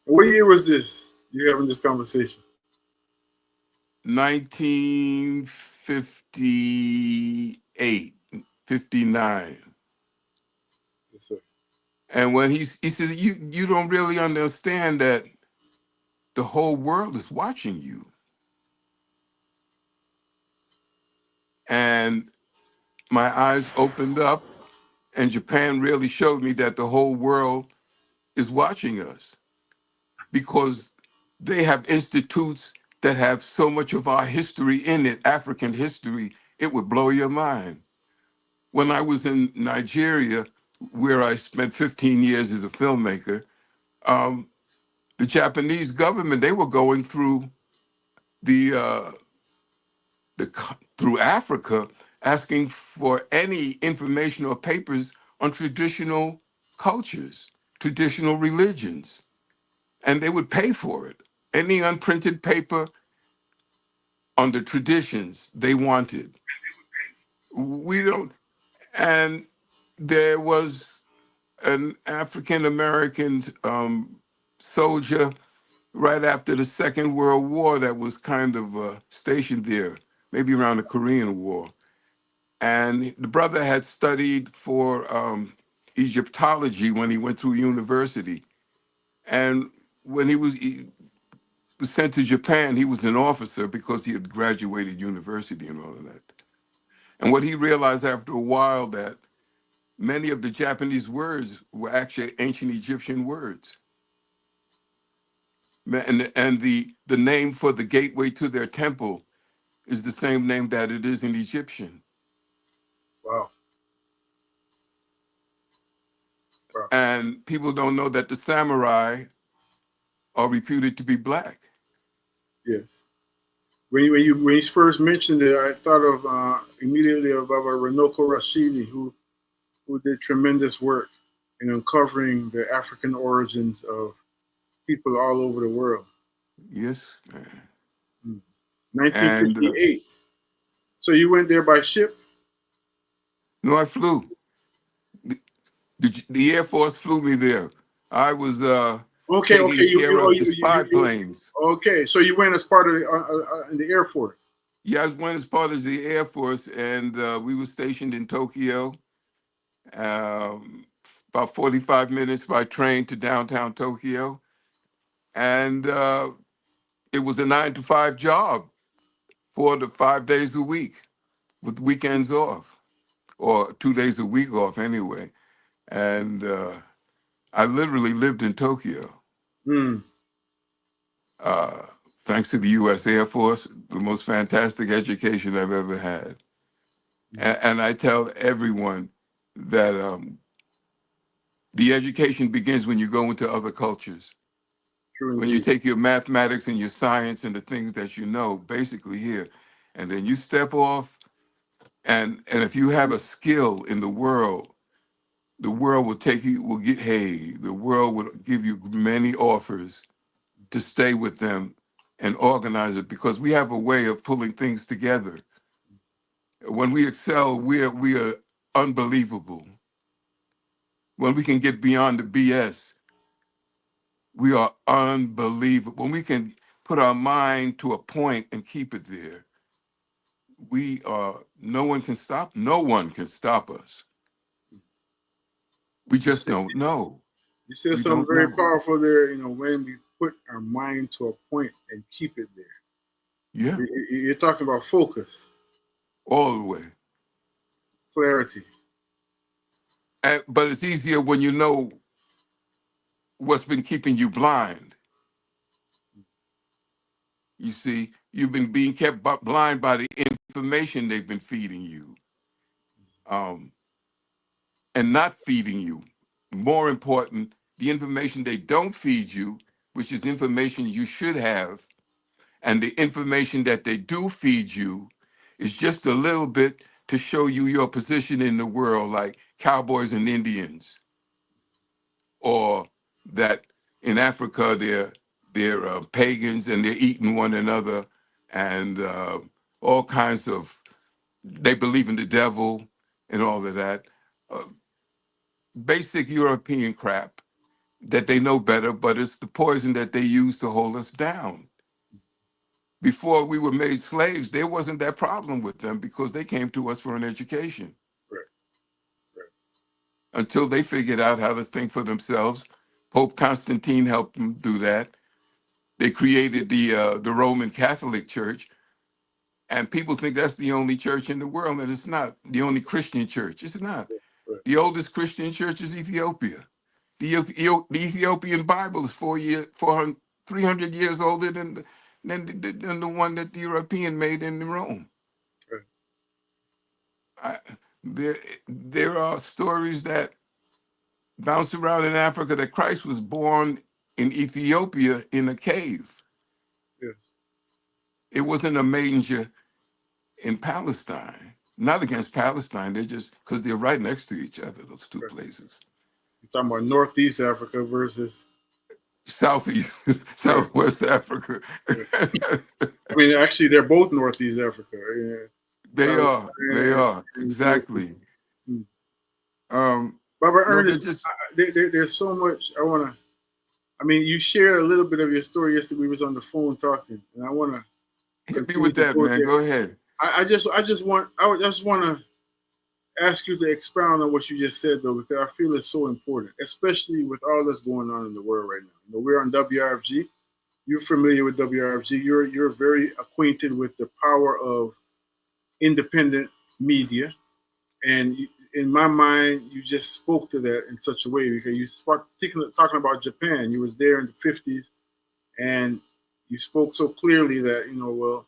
What year was this? You having this conversation? 1958, 59. Yes, sir. And when he says, you don't really understand that the whole world is watching you. And my eyes opened up, and Japan really showed me that the whole world is watching us, because they have institutes that have so much of our history in it, African history, it would blow your mind. When I was in Nigeria, where I spent 15 years as a filmmaker, the Japanese government, they were going through the through Africa, asking for any information or papers on traditional cultures, traditional religions, and they would pay for it. Any unprinted paper on the traditions they wanted. We don't, and there was an African American soldier right after the Second World War that was kind of stationed there, maybe around the Korean War. And the brother had studied for Egyptology when he went through university. And when he was sent to Japan, he was an officer because he had graduated university and all of that. And what he realized after a while, that many of the Japanese words were actually ancient Egyptian words. And the name for the gateway to their temple is the same name that it is in Egyptian. Wow. Wow. And people don't know that the samurai are reputed to be black. Yes. when you first mentioned it, I thought of immediately of our Renoko Rashidi, who did tremendous work in uncovering the African origins of people all over the world. Yes, man. 1958. So you went there by ship? No, I flew. The Air Force flew me there. I was Okay, taking care of the spy you planes. okay. So you went as part of the Air Force. Yeah, I went as part of the Air Force, and we were stationed in Tokyo. About 45 minutes by train to downtown Tokyo, and it was a 9 to 5 job, 4 to 5 days a week, with weekends off, or 2 days a week off anyway. And I literally lived in Tokyo. Thanks to the U.S. Air Force, the most fantastic education I've ever had. And I tell everyone that the education begins when you go into other cultures. True When you indeed. take your mathematics and your science and the things that you know, basically here, and then you step off, and if you have a skill in the world will take you, the world will give you many offers to stay with them and organize it, because we have a way of pulling things together. When we excel, we are unbelievable. When we can get beyond the BS, we are unbelievable. When we can put our mind to a point and keep it there, we are, no one can stop us. We just don't know. You said We something don't very know. powerful there. When we put our mind to a point and keep it there. Yeah. You're talking about focus. All the way. Clarity. But it's easier when you know what's been keeping you blind. You see, you've been being kept blind by the information they've been feeding you, and not feeding you. More important, the information they don't feed you, which is information you should have, and the information that they do feed you is just a little bit to show you your position in the world, like cowboys and Indians, or that in Africa they're pagans and they're eating one another, and all kinds of, they believe in the devil and all of that. Basic European crap that they know better, but it's the poison that they use to hold us down. Before we were made slaves, there wasn't that problem with them because they came to us for an education. Right. Until they figured out how to think for themselves. Pope Constantine helped them do that. They created the Roman Catholic Church, and people think that's the only church in the world, and it's not. The only Christian church, it's not. Right. The oldest Christian church is Ethiopia. The Ethiopian Bible is 300 years older than the one that the European made in Rome. Right. There are stories that bounce around in Africa that Christ was born in Ethiopia in a cave. Yes. It wasn't a manger in Palestine. Not against Palestine, they're just because they're right next to each other, those two places. You're talking about Northeast Africa versus Southeast, Southwest Africa. I mean, actually, they're both Northeast Africa. Yeah. They are, exactly. Barbara Ernest, there's so much I want to. I mean, you shared a little bit of your story yesterday. We was on the phone talking, and I want to hit me with that, man. Go ahead. I just want to ask you to expound on what you just said, though, because I feel it's so important, especially with all that's going on in the world right now. We're on WRFG. You're familiar with WRFG. You're very acquainted with the power of independent media, and in my mind, you just spoke to that in such a way because you talking about Japan. You was there in the 50s, and you spoke so clearly that well,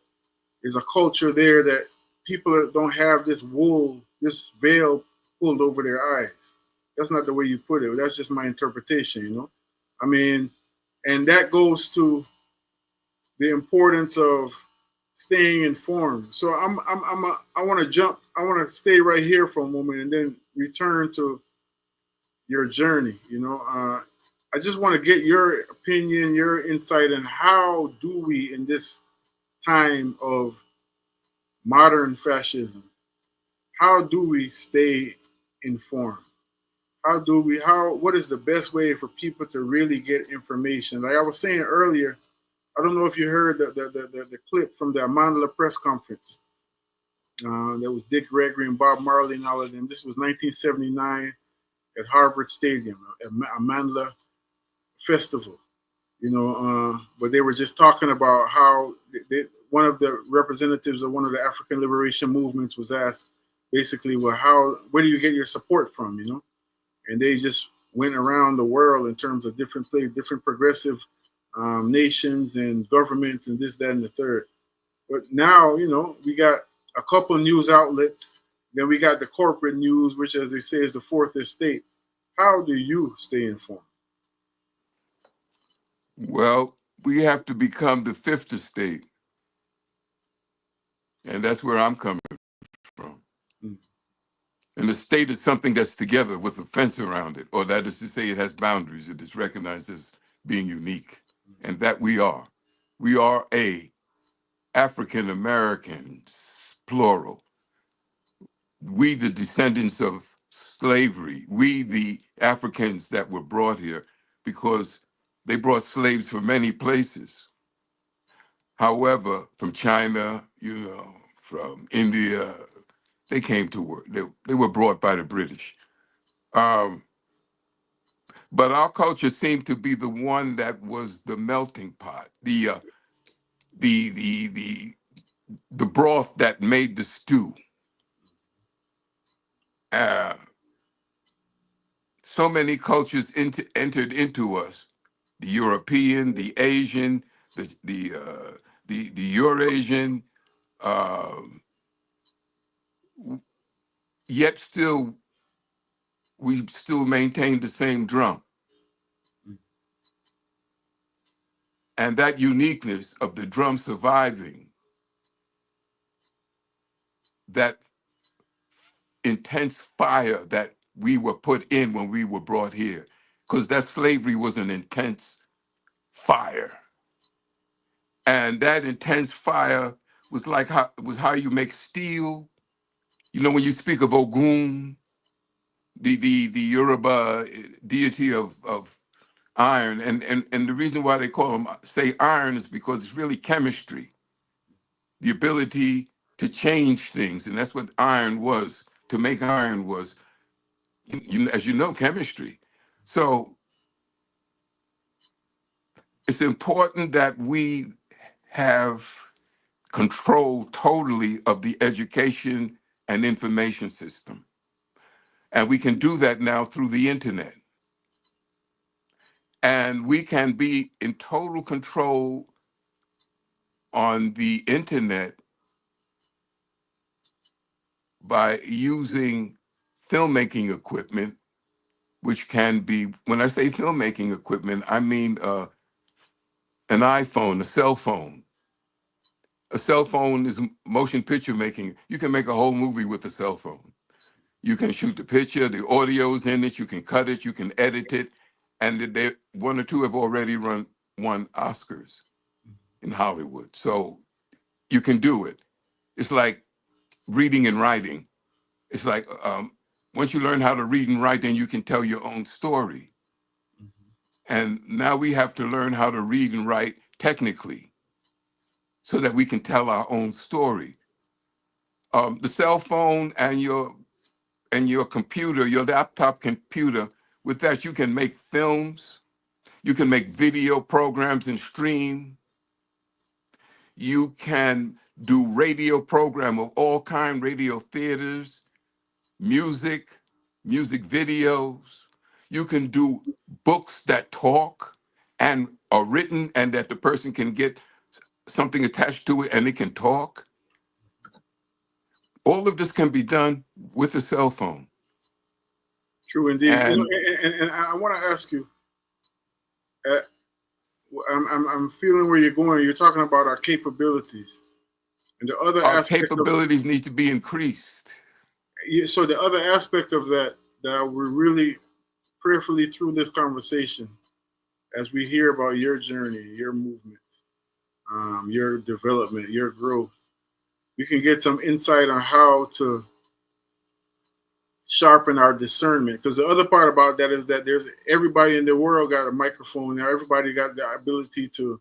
there's a culture there that people don't have this veil pulled over their eyes. That's not the way you put it. That's just my interpretation. I mean, and that goes to the importance of staying informed. So I want to stay right here for a moment and then return to your journey. I just want to get your opinion, your insight, on how do we, in this time of modern fascism, how do we stay informed? What is the best way for people to really get information? Like I was saying earlier, I don't know if you heard the clip from the Amandla press conference. There was Dick Gregory and Bob Marley and all of them. This was 1979 at Harvard Stadium, at Amandla Festival. But they were just talking about how one of the representatives of one of the African liberation movements was asked, basically, well, where do you get your support from? And they just went around the world in terms of different progressive nations and governments and this, that, and the third. But now, we got a couple news outlets. Then we got the corporate news, which, as they say, is the fourth estate. How do you stay informed? Well, we have to become the fifth estate. And that's where I'm coming from. Mm. And the state is something that's together with a fence around it, or that is to say it has boundaries. It is recognized as being unique. And that we are. We are a African Americans, plural. We, the descendants of slavery, we, the Africans that were brought here, because they brought slaves from many places. However, from China, from India, they came to work. They were brought by the British. But our culture seemed to be the one that was the melting pot, the broth that made the stew. So many cultures entered into us: the European, the Asian, the Eurasian. Yet still, we still maintain the same drum. And that uniqueness of the drum surviving, that intense fire that we were put in when we were brought here, because that slavery was an intense fire. And that intense fire was how you make steel. When you speak of Ogun, the Yoruba deity of iron, and the reason why they call him, say iron, is because it's really chemistry, the ability to change things. And that's what iron was. To make iron was, as you know, chemistry. So it's important that we have control totally of the education and information system. And we can do that now through the internet. And we can be in total control on the internet by using filmmaking equipment, which can be, when I say filmmaking equipment, I mean an iPhone, a cell phone. A cell phone is motion picture making. You can make a whole movie with a cell phone. You can shoot the picture, the audio's in it, you can cut it, you can edit it. And one or two have already won Oscars in Hollywood. So you can do it. It's like reading and writing. It's like once you learn how to read and write, then you can tell your own story. And now we have to learn how to read and write technically so that we can tell our own story. The cell phone and your computer, your laptop computer, with that you can make films, you can make video programs and stream. You can do radio program of all kind, radio theaters, music videos. You can do books that talk and are written and that the person can get something attached to it and it can talk. All of this can be done with a cell phone. True indeed. And, and I want to ask you, I'm feeling where you're going. You're talking about our capabilities. And the other Our aspect of capabilities need to be increased. so the other aspect of that we're really prayerfully through this conversation, as we hear about your journey, your movements, your development, your growth, we can get some insight on how to sharpen our discernment. Because the other part about that is that there's everybody in the world got a microphone now. Everybody got the ability to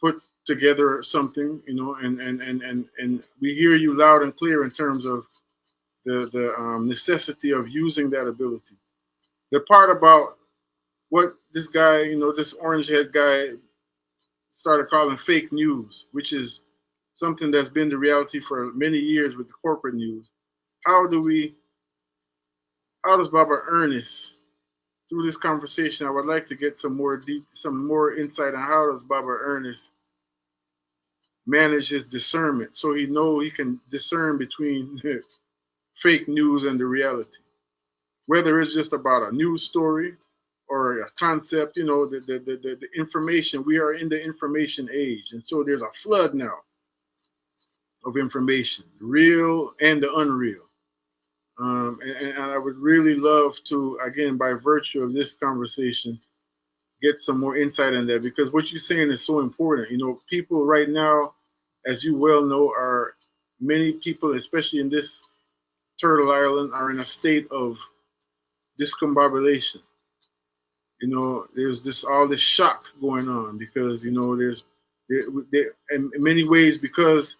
put together something, you know, and we hear you loud and clear in terms of the necessity of using that ability. The part about what this guy, you know, this orange head guy started calling fake news, which is something that's been the reality for many years with the corporate news. How does Baba Ernest, through this conversation, I would like to get some more insight on how does Baba Ernest manage his discernment so he can discern between fake news and the reality. Whether it's just about a news story or a concept, you know, the information, we are in the information age. And so there's a flood now of information, real and the unreal. And I would really love to, again, by virtue of this conversation, get some more insight on that, because what you're saying is so important. You know, people right now, as you well know, many people, especially in this Turtle Island, are in a state of discombobulation. You know, there's all this shock going on because, you know, in many ways, because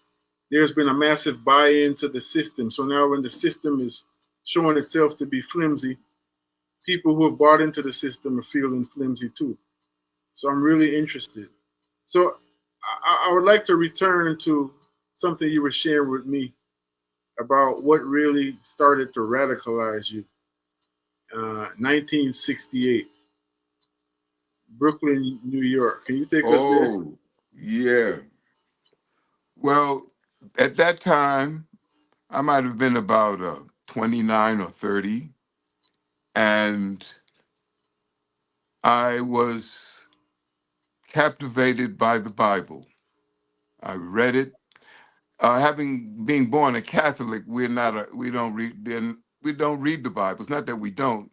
there's been a massive buy-in to the system. So now when the system is showing itself to be flimsy, people who have bought into the system are feeling flimsy too. So I'm really interested. So I would like to return to something you were sharing with me about what really started to radicalize you. 1968, Brooklyn, New York. Can you take us there? Oh, yeah. Well, at that time, I might have been about 29 or 30, and I was captivated by the Bible. I read it. Having being born a Catholic, we don't read the Bible. It's not that we don't.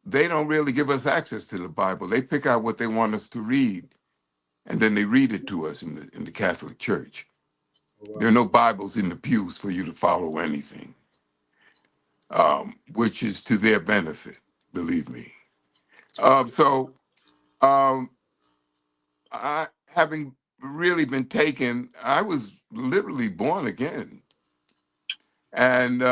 They don't really give us access to the Bible. They pick out what they want us to read, and then they read it to us in the Catholic Church. Wow. There are no Bibles in the pews for you to follow anything, which is to their benefit, believe me. So, I, having really been taken, I was literally born again. And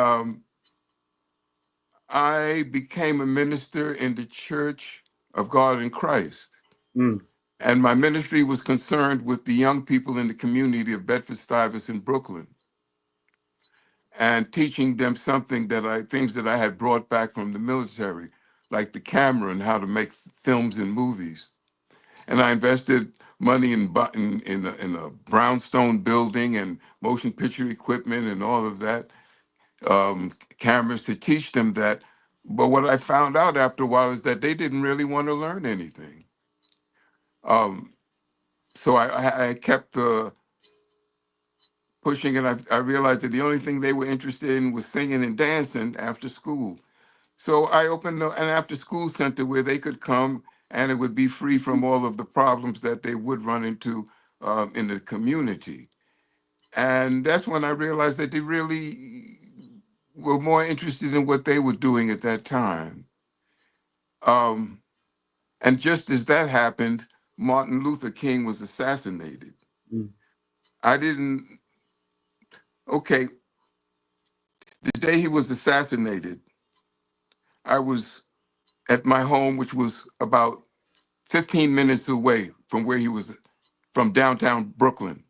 I became a minister in the Church of God in Christ. Mm. And my ministry was concerned with the young people in the community of Bedford-Stuyvesant, Brooklyn, and teaching them things that I had brought back from the military, like the camera and how to make films and movies. And I invested money in a brownstone building and motion picture equipment and all of that, cameras to teach them that. But what I found out after a while is that they didn't really want to learn anything. So I kept pushing, and I realized that the only thing they were interested in was singing and dancing after school. So I opened an after-school center where they could come, and it would be free from all of the problems that they would run into in the community. And that's when I realized that they really were more interested in what they were doing at that time. And just as that happened, Martin Luther King was assassinated. Mm. Okay, the day he was assassinated, I was at my home, which was about 15 minutes away from where he was, from downtown Brooklyn,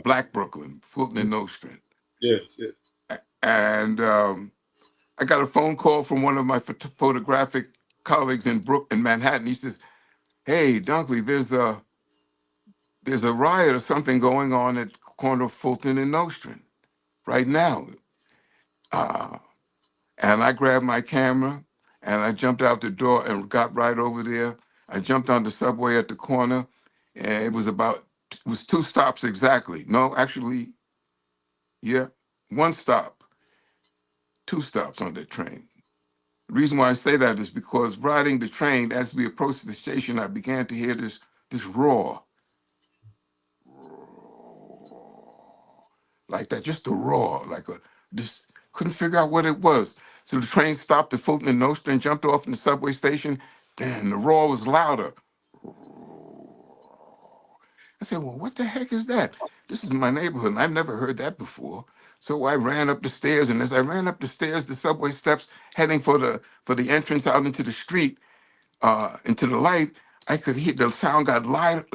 Black Brooklyn, Fulton and Nostrand. Yes, yes. And I got a phone call from one of my photographic colleagues in Manhattan. He says, "Hey, Dunkley, there's a riot or something going on at the corner of Fulton and Nostrand right now." And I grabbed my camera and I jumped out the door and got right over there. I jumped on the subway at the corner, and it was 2 stops exactly. No, actually Yeah, one stop, two stops on that train. The reason why I say that is because riding the train, as we approached the station, I began to hear this roar, like that, just a roar, like a just couldn't figure out what it was. So the train stopped at Fulton and Nostrand and jumped off in the subway station, and the roar was louder. I said, well, what the heck is that? This is my neighborhood, and I've never heard that before. So I ran up the stairs, and as I ran up the stairs, the subway steps, heading for the entrance out into the street, into the light, I could hear the sound got louder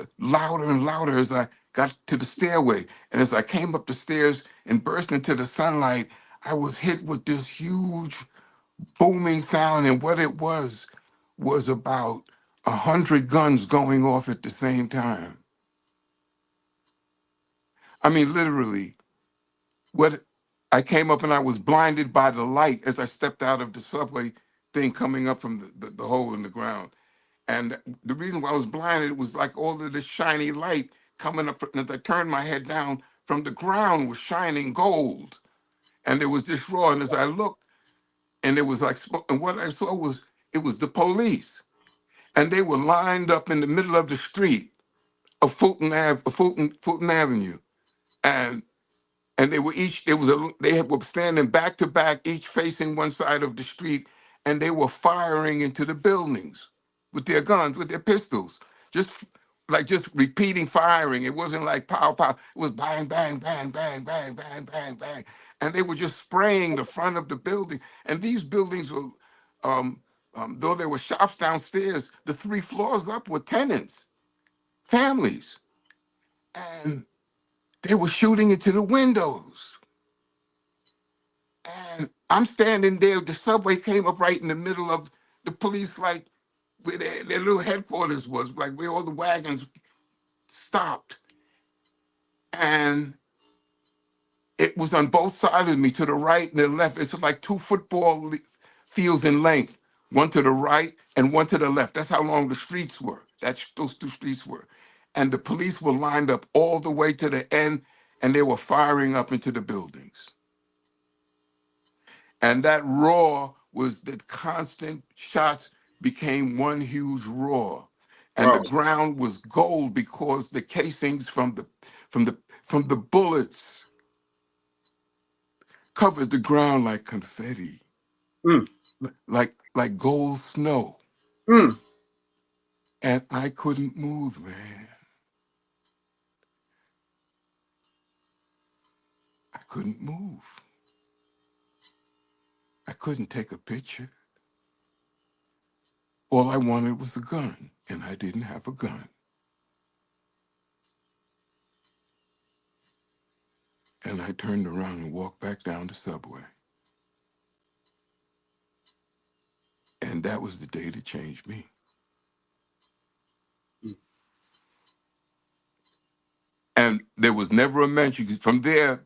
and louder as I got to the stairway. And as I came up the stairs and burst into the sunlight, I was hit with this huge booming sound, and what it was about 100 guns going off at the same time. I mean, literally, what I came up and I was blinded by the light as I stepped out of the subway thing coming up from the hole in the ground. And the reason why I was blinded, it was like all of this shiny light coming up. And as I turned my head down, from the ground was shining gold. And there was this roar. And as I looked, and it was like smoke, and what I saw was, it was the police. And they were lined up in the middle of the street of Fulton Avenue. And they were each, they were standing back to back, each facing one side of the street, and they were firing into the buildings with their guns, with their pistols, just repeating firing. It wasn't like pow pow. It was bang bang bang bang bang bang bang bang, and they were just spraying the front of the building. And these buildings were, though there were shops downstairs, the 3 floors up were tenants, families, and they were shooting into the windows. And I'm standing there. The subway came up right in the middle of the police, like where their little headquarters was, like where all the wagons stopped. And it was on both sides of me, to the right and the left. It's like 2 football fields in length, one to the right and one to the left. That's how long the streets were. Those 2 streets were. And the police were lined up all the way to the end, and they were firing up into the buildings. And that roar was the constant shots became one huge roar. And Wow. the ground was gold because the casings from the bullets covered the ground like confetti, like gold snow. And I couldn't move, man. I couldn't move. I couldn't take a picture. All I wanted was a gun, and I didn't have a gun. And I turned around and walked back down the subway. And that was the day that changed me. And there was never a mention, because from there,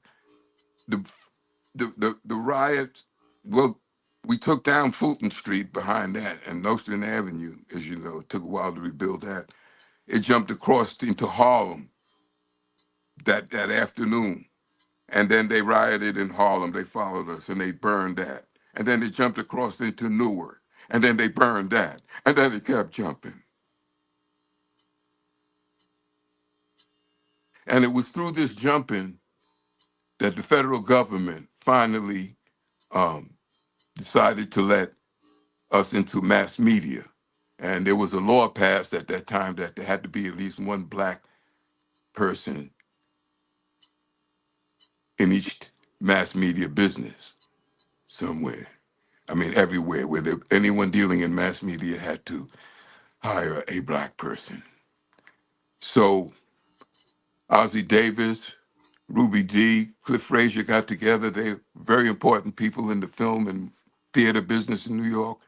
the riot, well, we took down Fulton Street behind that, and Nostrand Avenue, as you know, it took a while to rebuild that. It jumped across into Harlem that afternoon. And then they rioted in Harlem. They followed us and they burned that. And then they jumped across into Newark. And then they burned that. And then they kept jumping. And it was through this jumping that the federal government finally decided to let us into mass media. And there was a law passed at that time that there had to be at least one Black person in each mass media business somewhere. I mean, everywhere, anyone dealing in mass media had to hire a Black person. So Ossie Davis, Ruby Dee, Cliff Frazier got together. They're very important people in the film and theater business in New York,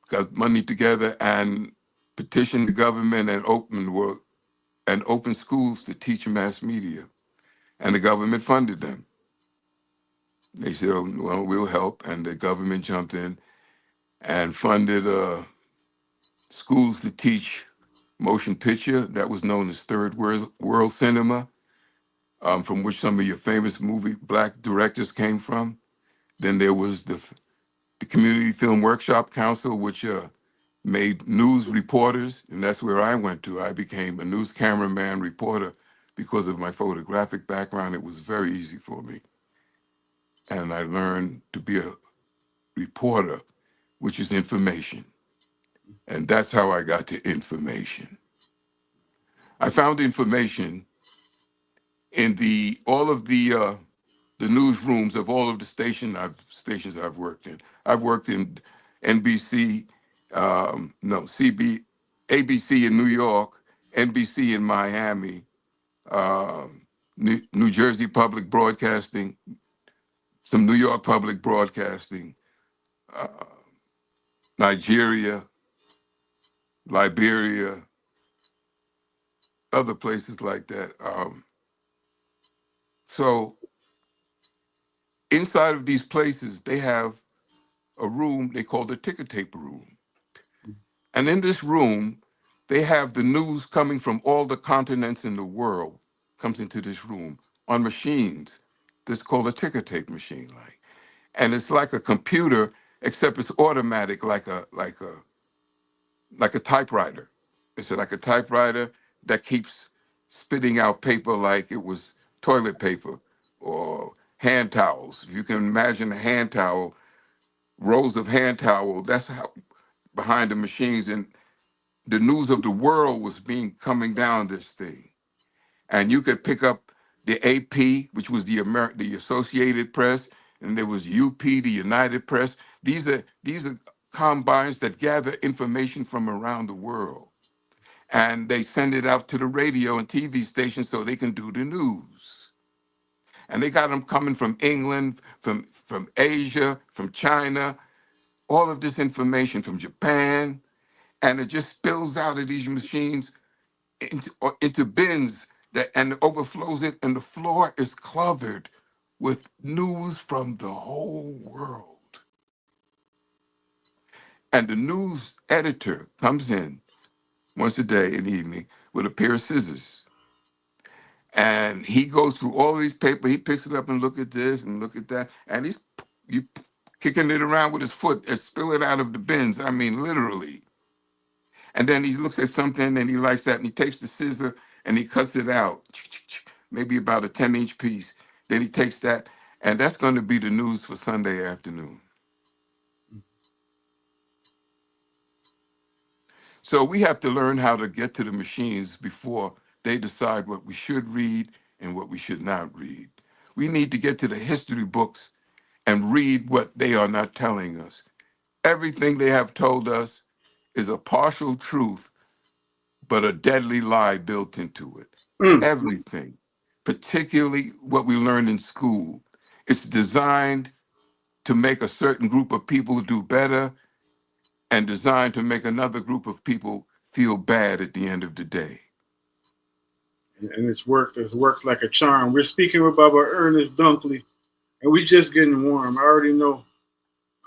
got money together and petitioned the government and open schools to teach mass media. And the government funded them. They said, oh, well, we'll help. And the government jumped in and funded schools to teach motion picture. That was known as Third World Cinema. from which some of your famous movie black directors came from. Then there was the Community Film Workshop Council, which made news reporters, and that's where I went to. I became a news cameraman reporter because of my photographic background. It was very easy for me. And I learned to be a reporter, which is information. And that's how I got to information. I found information in all of the newsrooms of all of the stations I've worked in. I've worked in NBC, no, ABC in New York, NBC in Miami, New Jersey Public Broadcasting, some New York Public Broadcasting, uh, Nigeria, Liberia, other places like that. So inside of these places, they have a room they call the ticker tape room. And in this room, they have the news coming from all the continents in the world comes into this room on machines. This is called a ticker tape machine, and it's like a computer, except it's automatic, like a typewriter. It's like a typewriter that keeps spitting out paper like it was toilet paper or hand towels. If you can imagine a hand towel, rows of hand towel, that's how behind the machines, and the news of the world was being coming down this thing. And you could pick up the AP, which was the Associated Press, and there was UP, the United Press. These are combines that gather information from around the world. And they send it out to the radio and TV stations so they can do the news. And they got them coming from England, from Asia, from China, all of this information from Japan, and it just spills out of these machines into bins and overflows it, and the floor is covered with news from the whole world. And the news editor comes in once a day in the evening with a pair of scissors. And he goes through all these papers. He picks it up and look at this and look at that. And he's kicking it around with his foot and spilling out of the bins. I mean, literally. And then he looks at something and he likes that, and he takes the scissor and he cuts it out, maybe about a 10-inch piece. Then he takes that, and that's going to be the news for Sunday afternoon. So we have to learn how to get to the machines before they decide what we should read and what we should not read. We need to get to the history books and read what they are not telling us. Everything they have told us is a partial truth, but a deadly lie built into it. Everything, particularly what we learned in school. It's designed to make a certain group of people do better and designed to make another group of people feel bad at the end of the day. And it's worked like a charm. We're speaking with Baba Ernest Dunkley, and we just getting warm. I already know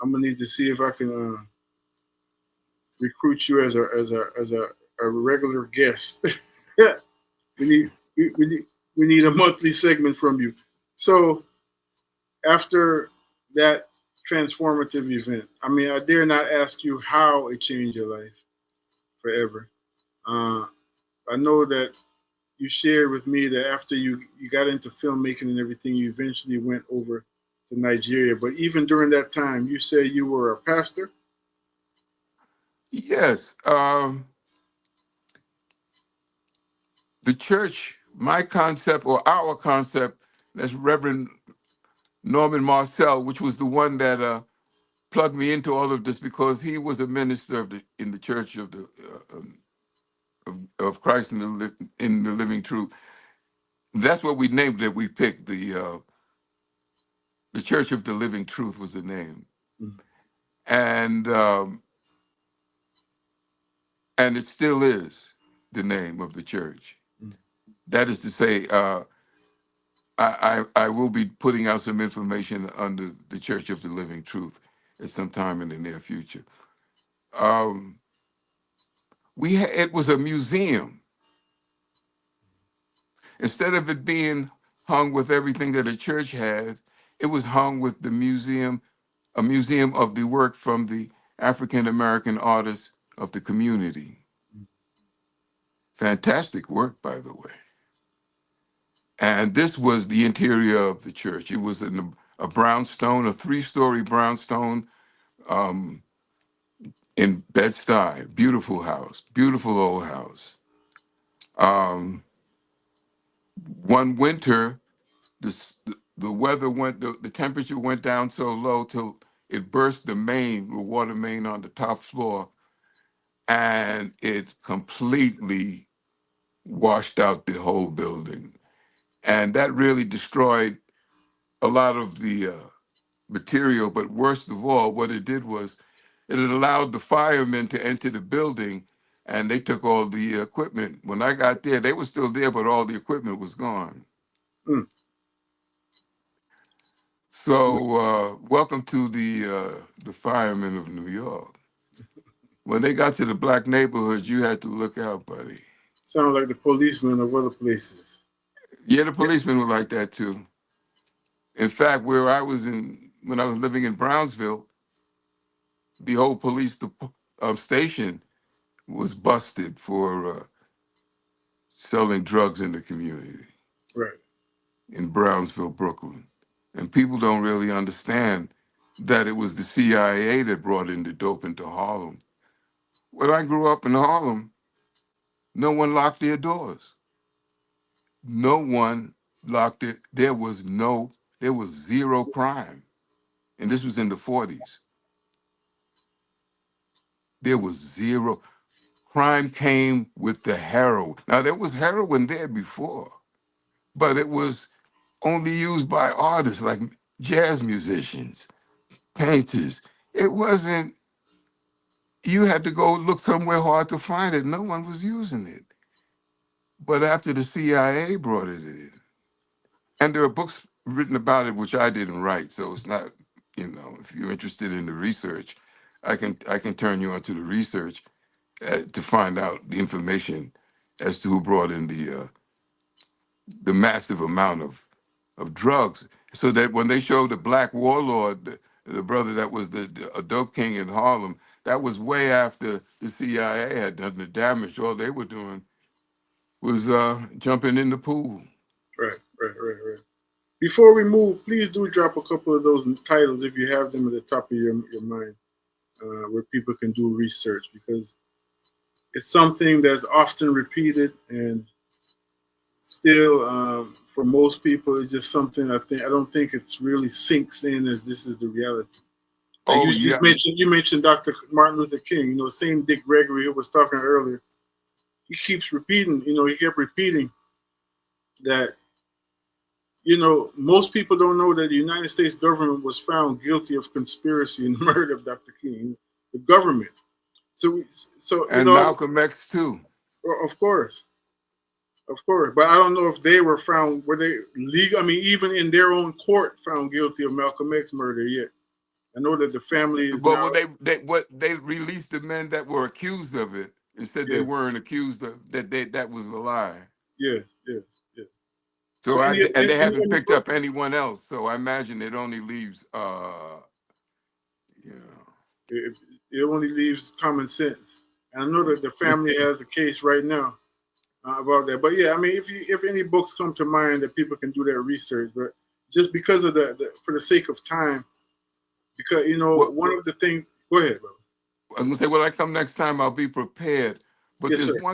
I'm gonna need to see if I can recruit you as a regular guest. we need a monthly segment from you. So after that transformative event, I mean, I dare not ask you how it changed your life forever. I know that you shared with me that after you got into filmmaking and everything, you eventually went over to Nigeria. But even during that time, you said you were a pastor? Yes. The church, my concept or our concept, that's Reverend Norman Marcel, which was the one that plugged me into all of this because he was a minister in the Church of Christ in the Living Truth. That's what we named it. We picked the Church of the Living Truth was the name, and it still is the name of the church. That is to say, I will be putting out some information under the Church of the Living Truth at some time in the near future. It was a museum. Instead of it being hung with everything that a church had. It was hung with the museum, a museum of the work from the African American artists of the community. Fantastic work, by the way. And this was the interior of the church. It was a brownstone, a 3-story brownstone in Bed-Stuy. Beautiful house, beautiful old house. One winter, the weather went, the temperature went down so low till it burst the main, the water main on the top floor, and it completely washed out the whole building. And that really destroyed a lot of the material. But worst of all, what it did was it had allowed the firemen to enter the building, and they took all the equipment. When I got there, they were still there, but all the equipment was gone. Mm. So welcome to the firemen of New York. When they got to the black neighborhoods, you had to look out, buddy. Sound like the policemen of other places. Yeah, the policemen were like that too. In fact, when I was living in Brownsville, the whole police station was busted for selling drugs in the community. Right. In Brownsville, Brooklyn. And people don't really understand that it was the CIA that brought in the dope into Harlem. When I grew up in Harlem, no one locked their doors. No one locked it. There was zero crime. And this was in the 40s. There was zero. Crime came with the heroin. Now, there was heroin there before, but it was only used by artists like jazz musicians, painters. It wasn't, you had to go look somewhere hard to find it. No one was using it. But after the CIA brought it in, and there are books written about it, which I didn't write, so it's not, if you're interested in the research, I can turn you on to the research to find out the information as to who brought in the massive amount of drugs, so that when they showed the black warlord, the brother that was the dope king in Harlem, that was way after the CIA had done the damage. All they were doing was jumping in the pool. Right. Before we move, please do drop a couple of those titles if you have them at the top of your mind, where people can do research, because it's something that's often repeated, and still, for most people, it's just something I don't think it's really sinks in as this is the reality. Like you mentioned Dr. Martin Luther King. Same Dick Gregory who was talking earlier. He keeps repeating. He kept repeating that. Most people don't know that the United States government was found guilty of conspiracy in the murder of Dr. King. The government. So and Malcolm X too. Of course. But I don't know if they were found, were they legal? I mean, even in their own court, found guilty of Malcolm X murder yet. I know that the family is. But they released the men that were accused of it and said they weren't accused of that was a lie. Yeah. So they haven't picked up anyone else. So I imagine it only leaves it only leaves common sense. And I know that the family has a case right now about that. But yeah, I mean, if any books come to mind that people can do their research, but just because of for the sake of time, because one of the things. Go ahead, brother. I'm gonna say when I come next time, I'll be prepared. But Yes, there's sir.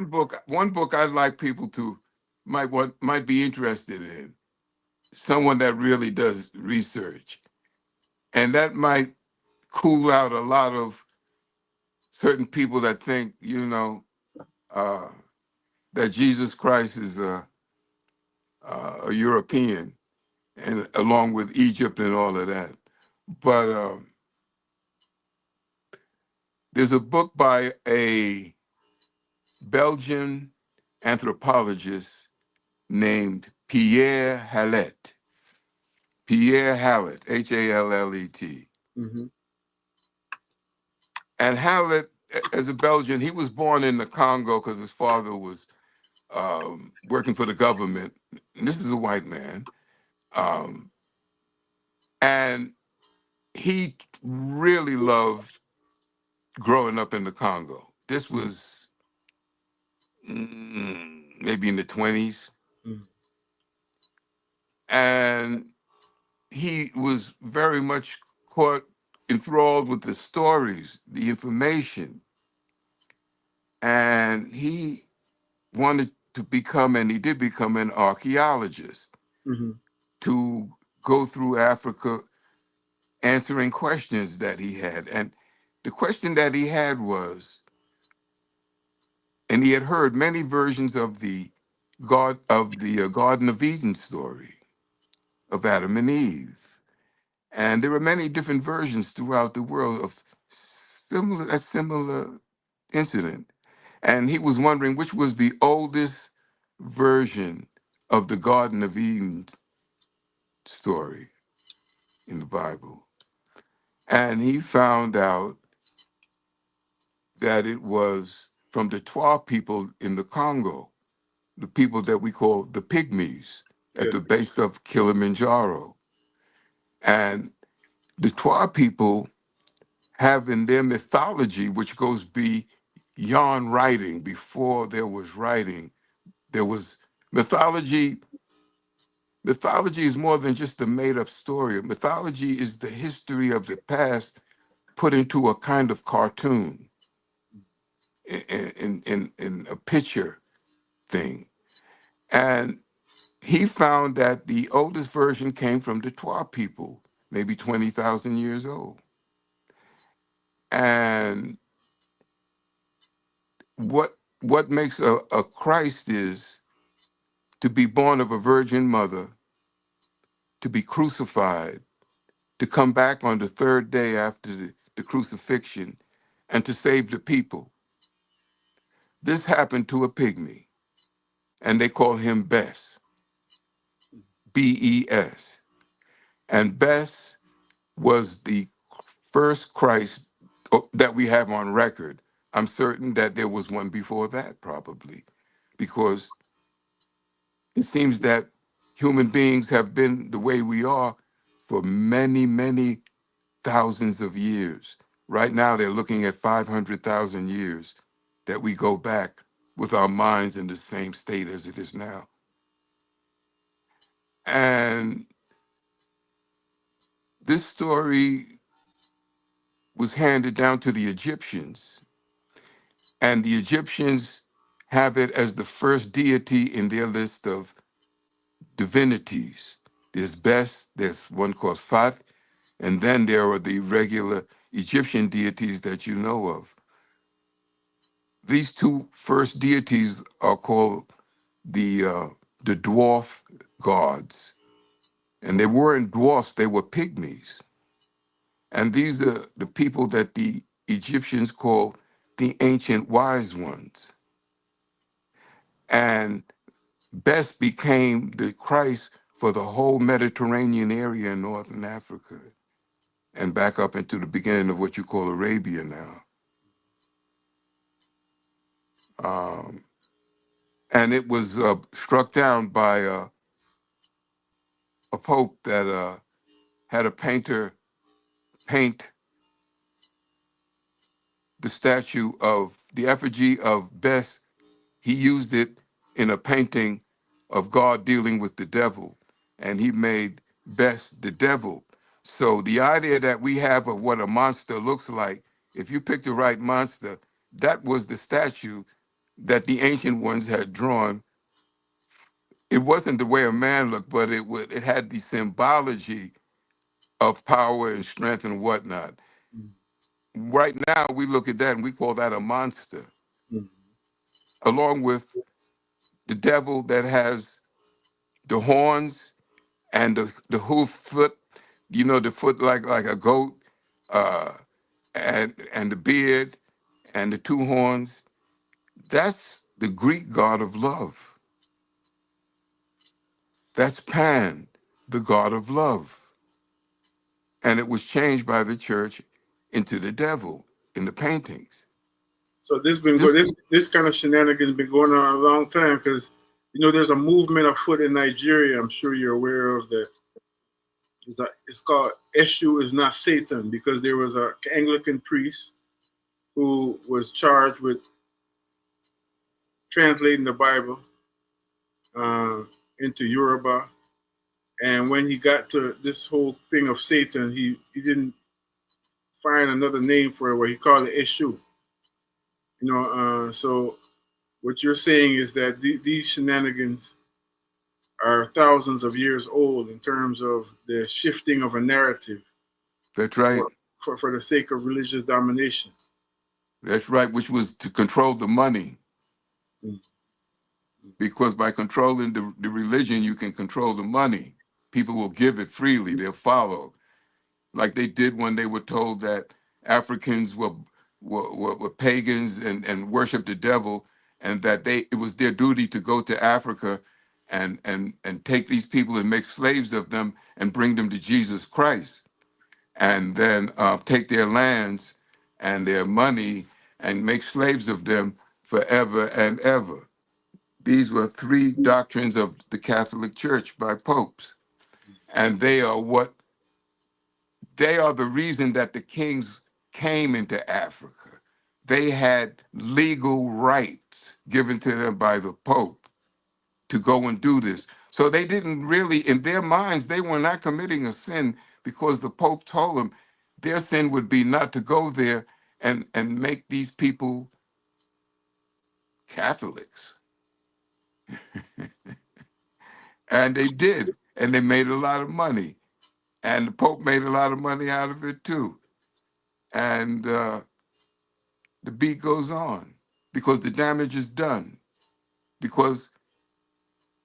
one book I'd like people to might be interested in. Someone that really does research, and that might cool out a lot of certain people that think that Jesus Christ is a European, and along with Egypt and all of that. But there's a book by a Belgian anthropologist named Pierre Hallet. Pierre Hallet, Hallet. Mm-hmm. And Hallet, as a Belgian, he was born in the Congo because his father was working for the government. And this is a white man. And he really loved growing up in the Congo. This was maybe in the 20s. And he was very much caught, enthralled with the stories, the information. And he wanted to become, and he did become, an archaeologist to go through Africa answering questions that he had. And the question that he had was, and he had heard many versions of the Garden of Eden story of Adam and Eve. And there were many different versions throughout the world of a similar incident. And he was wondering which was the oldest version of the Garden of Eden story in the Bible. And he found out that it was from the Twa people in the Congo, the people that we call the Pygmies at the base of Kilimanjaro. And the Twa people have in their mythology, which goes beyond writing, before there was writing, there was mythology. Mythology is more than just a made-up story. Mythology is the history of the past put into a kind of cartoon, in a picture thing. And he found that the oldest version came from the Twa people, maybe 20,000 years old. And what makes a Christ is to be born of a virgin mother, to be crucified, to come back on the third day after the crucifixion, and to save the people. This happened to a pygmy, and they call him Bess, B-E-S. And Bess was the first Christ that we have on record. I'm certain that there was one before that, probably, because it seems that human beings have been the way we are for many, many thousands of years. Right now, they're looking at 500,000 years that we go back with our minds in the same state as it is now. And this story was handed down to the Egyptians, and the Egyptians have it as the first deity in their list of divinities. There's Bes, there's one called Fat, and then there are the regular Egyptian deities that you know of. These two first deities are called the dwarf gods. And they weren't dwarfs, they were pygmies. And these are the people that the Egyptians call the ancient wise ones. And Bes became the Christ for the whole Mediterranean area in northern Africa and back up into the beginning of what you call Arabia now. And it was struck down by a pope that had a painter paint the statue of the effigy of Bes. He used it in a painting of God dealing with the devil, and he made Bes the devil. So the idea that we have of what a monster looks like, if you pick the right monster, that was the statue that the ancient ones had drawn. It wasn't the way a man looked, but it had the symbology of power and strength and whatnot. Right now, we look at that and we call that a monster, along with the devil that has the horns and the hoof foot, you know, the foot like a goat, and the beard and the two horns. That's the Greek god of love. That's Pan, the god of love. And it was changed by the church into the devil in the paintings. So this kind of shenanigans been going on a long time, because you know there's a movement afoot in Nigeria. I'm sure you're aware of, that It's called Eshu is not Satan, because there was an Anglican priest who was charged with translating the Bible into Yoruba. And when he got to this whole thing of Satan, he didn't find another name for it, where he called it Eshu. So what you're saying is that these shenanigans are thousands of years old in terms of the shifting of a narrative. That's right. For the sake of religious domination. That's right, which was to control the money. Because by controlling the religion, you can control the money. People will give it freely. They'll follow, like they did when they were told that Africans were pagans and worshiped the devil, and that it was their duty to go to Africa and take these people and make slaves of them and bring them to Jesus Christ, and then take their lands and their money and make slaves of them forever and ever. These were three doctrines of the Catholic Church by popes. And they are the reason that the kings came into Africa. They had legal rights given to them by the Pope to go and do this. So they didn't really, in their minds, they were not committing a sin, because the Pope told them their sin would be not to go there and make these people Catholics. And they did, and they made a lot of money. And the Pope made a lot of money out of it too. And the beat goes on, because the damage is done. Because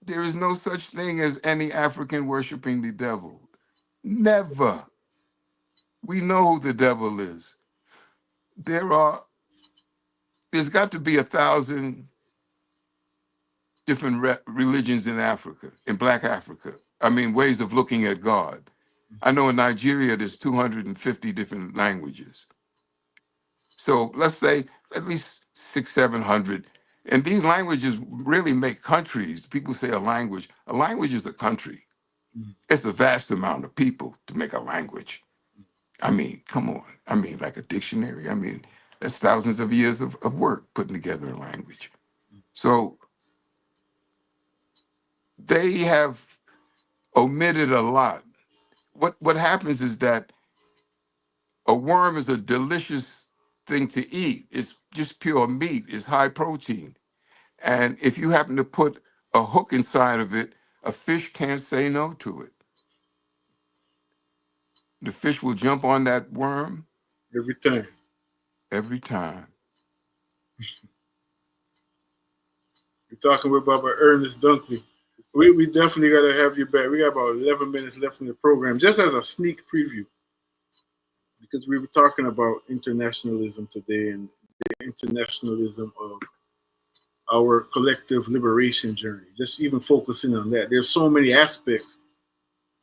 there is no such thing as any African worshiping the devil. Never. We know who the devil is. There's got to be 1,000 different religions in Africa, in Black Africa. I mean, ways of looking at God. I know in Nigeria, there's 250 different languages. So let's say at least 600, 700. And these languages really make countries. People say a language. A language is a country. It's a vast amount of people to make a language. I mean, come on. I mean, like a dictionary. I mean, that's thousands of years of work putting together a language. So they have omitted a lot. What happens is that a worm is a delicious thing to eat. It's just pure meat. It's high protein. And if you happen to put a hook inside of it, a fish can't say no to it. The fish will jump on that worm. Every time. Every time. You're talking with Baba Ernest Dunkley. We definitely got to have you back. We got about 11 minutes left in the program, just as a sneak preview, because we were talking about internationalism today and the internationalism of our collective liberation journey, just even focusing on that. There's so many aspects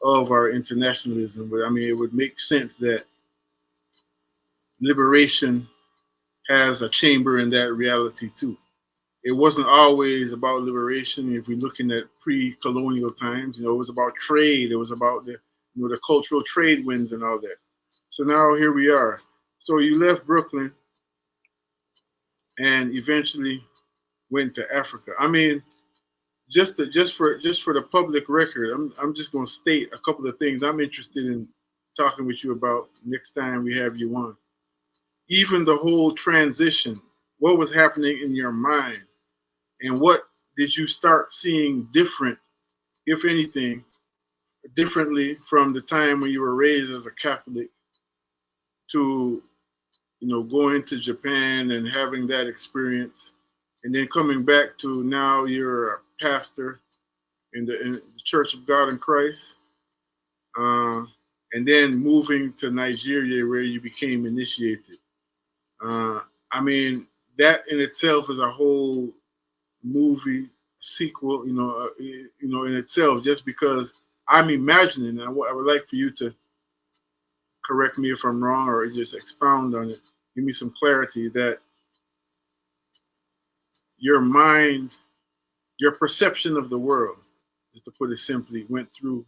of our internationalism, but I mean, it would make sense that liberation has a chamber in that reality too. It wasn't always about liberation. If we're looking at pre-colonial times, it was about trade. It was about the cultural trade winds and all that. So now here we are. So you left Brooklyn and eventually went to Africa. I mean, just for the public record, I'm just going to state a couple of things I'm interested in talking with you about next time we have you on. Even the whole transition, what was happening in your mind, and what did you start seeing different, if anything, differently from the time when you were raised as a Catholic to, going to Japan and having that experience, and then coming back to now you're a pastor in the Church of God in Christ, and then moving to Nigeria where you became initiated. I mean, that in itself is a whole movie sequel, in itself, just because I'm imagining, and I would like for you to correct me if I'm wrong or just expound on it, give me some clarity, that your mind, your perception of the world, just to put it simply, went through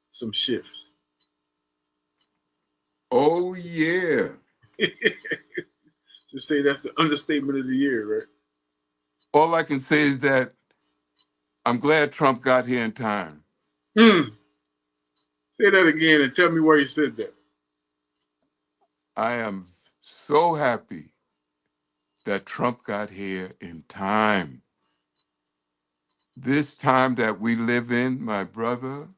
some shifts. Oh yeah. Just say that's the understatement of the year, right? All I can say is that I'm glad Trump got here in time. Say that again and tell me why you said that. I am so happy that Trump got here in time. This time that we live in, my brother,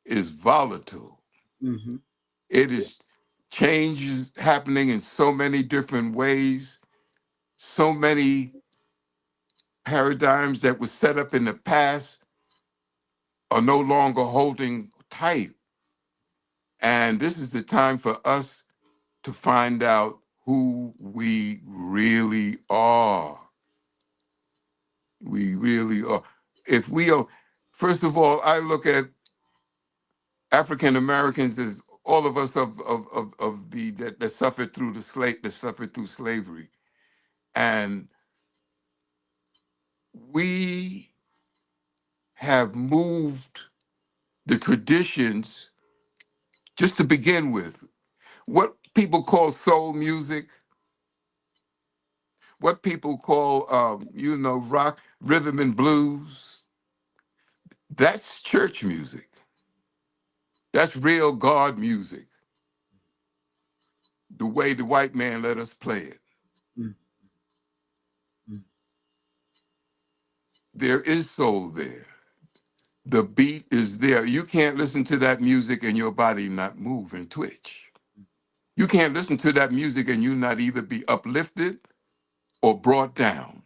is volatile. Mm-hmm. It is changes happening in so many different ways, so many paradigms that were set up in the past are no longer holding tight. And this is the time for us to find out who we really are. We really are. If we are, first of all, I look at African Americans as all of us of the that suffered through that suffered through slavery. And we have moved the traditions just to begin with. What people call soul music, what people call, rock, rhythm and blues, that's church music. That's real God music, the way the white man let us play it. There is soul there. The beat is there. You can't listen to that music and your body not move and twitch. You can't listen to that music and you not either be uplifted or brought down.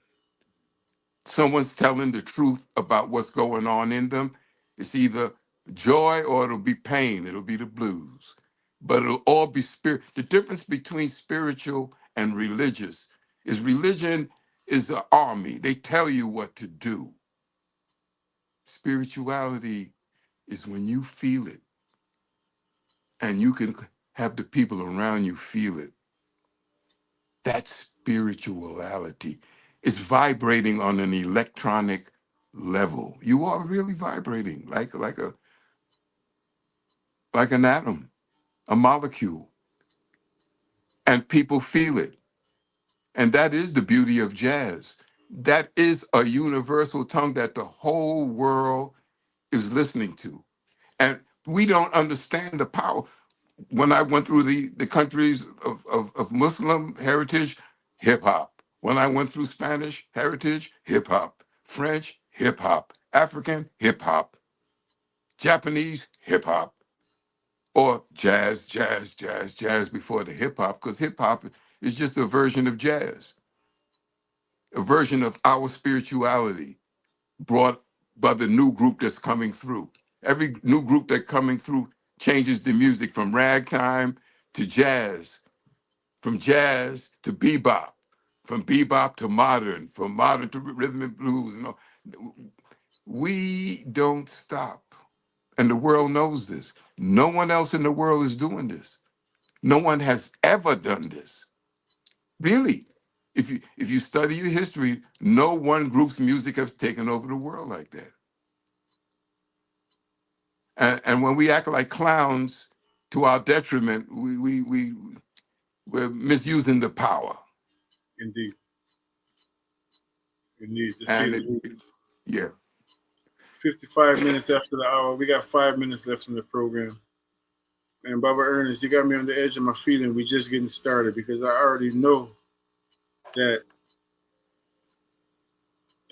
Someone's telling the truth about what's going on in them. It's either joy or it'll be pain. It'll be the blues. But it'll all be spirit. The difference between spiritual and religious is religion is an army. They tell you what to do. Spirituality is when you feel it and you can have the people around you feel it. That's spirituality. It's vibrating on an electronic level. You are really vibrating like an atom, a molecule. And people feel it. And that is the beauty of jazz. That is a universal tongue that the whole world is listening to. And we don't understand the power. When I went through the countries of Muslim heritage, hip hop. When I went through Spanish heritage, hip hop. French, hip hop. African, hip hop. Japanese, hip hop. Or jazz, jazz, jazz, jazz before the hip hop, because hip hop is just a version of jazz, a version of our spirituality brought by the new group that's coming through. Every new group that's coming through changes the music from ragtime to jazz, from jazz to bebop, from bebop to modern, from modern to rhythm and blues. We don't stop. And the world knows this. No one else in the world is doing this. No one has ever done this. Really. If you study your history, no one group's music has taken over the world like that. And when we act like clowns to our detriment, we're misusing the power. Indeed. Indeed. Yeah. 55 minutes after the hour. We got 5 minutes left in the program. And Baba Ernest, you got me on the edge of my feet, and we're just getting started because I already know that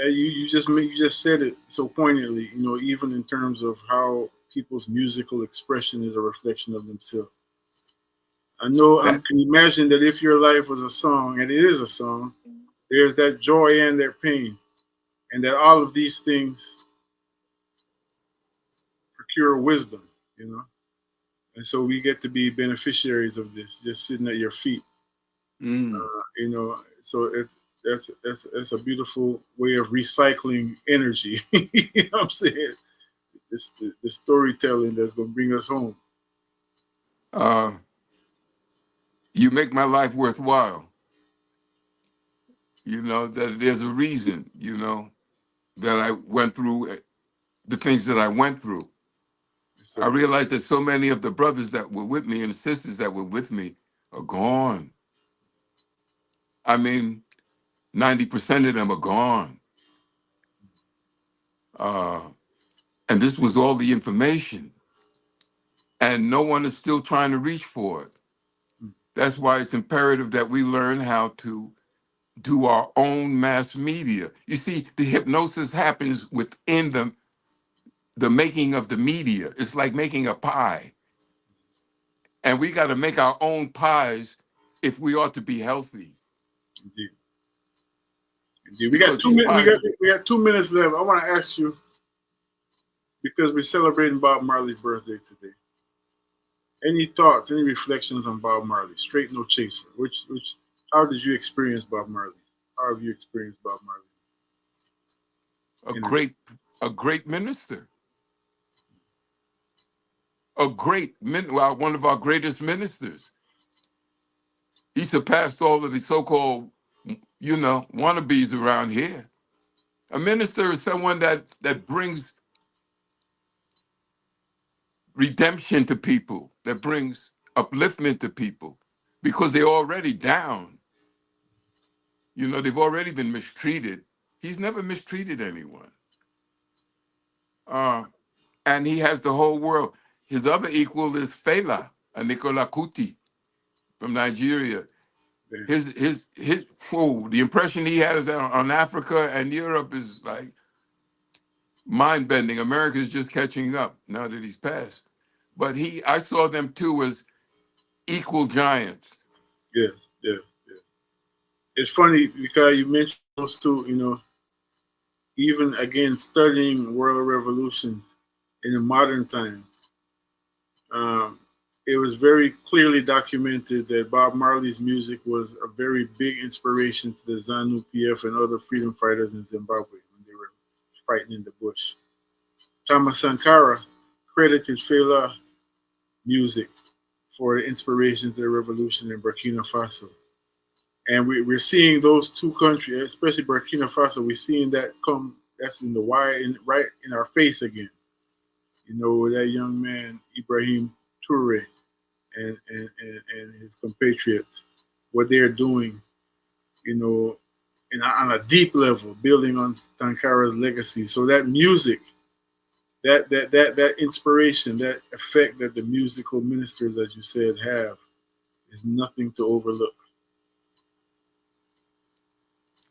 you just said it so poignantly, even in terms of how people's musical expression is a reflection of themselves. I know I can imagine that if your life was a song, and it is a song, there's that joy and that pain, and that all of these things procure wisdom, and so we get to be beneficiaries of this, just sitting at your feet. So that's a beautiful way of recycling energy. You know what I'm saying? It's the storytelling that's going to bring us home. You make my life worthwhile. That there's a reason, that I went through the things that I went through. sir. I realized that so many of the brothers that were with me and sisters that were with me are gone. I mean, 90% of them are gone. And this was all the information. And no one is still trying to reach for it. That's why it's imperative that we learn how to do our own mass media. You see, the hypnosis happens within the making of the media. It's like making a pie. And we got to make our own pies if we ought to be healthy. Indeed. Indeed. We got 2 minutes. We got 2 minutes left. I want to ask you, because we're celebrating Bob Marley's birthday today. Any thoughts, any reflections on Bob Marley? Straight no chaser. How did you experience Bob Marley? How have you experienced Bob Marley? A great minister. One of our greatest ministers. He surpassed all of the so-called, wannabes around here. A minister is someone that brings redemption to people, that brings upliftment to people, because they're already down. They've already been mistreated. He's never mistreated anyone. And he has the whole world. His other equal is Fela, a Nicola Kuti from Nigeria. The impression he has on Africa and Europe is like mind-bending. America's just catching up now that he's passed. But I saw them two as equal giants. Yes. It's funny because you mentioned those two, even again studying world revolutions in the modern time. It was very clearly documented that Bob Marley's music was a very big inspiration to the ZANU PF and other freedom fighters in Zimbabwe when they were fighting in the bush. Thomas Sankara credited Fela music for the inspiration to the revolution in Burkina Faso. And we're seeing those two countries, especially Burkina Faso, we're seeing that that's in the wire, right in our face again. That young man, Ibrahim Toure, and his compatriots, what they're doing, on a deep level, building on Sankara's legacy. So that music, that inspiration, that effect that the musical ministers, as you said, have, is nothing to overlook.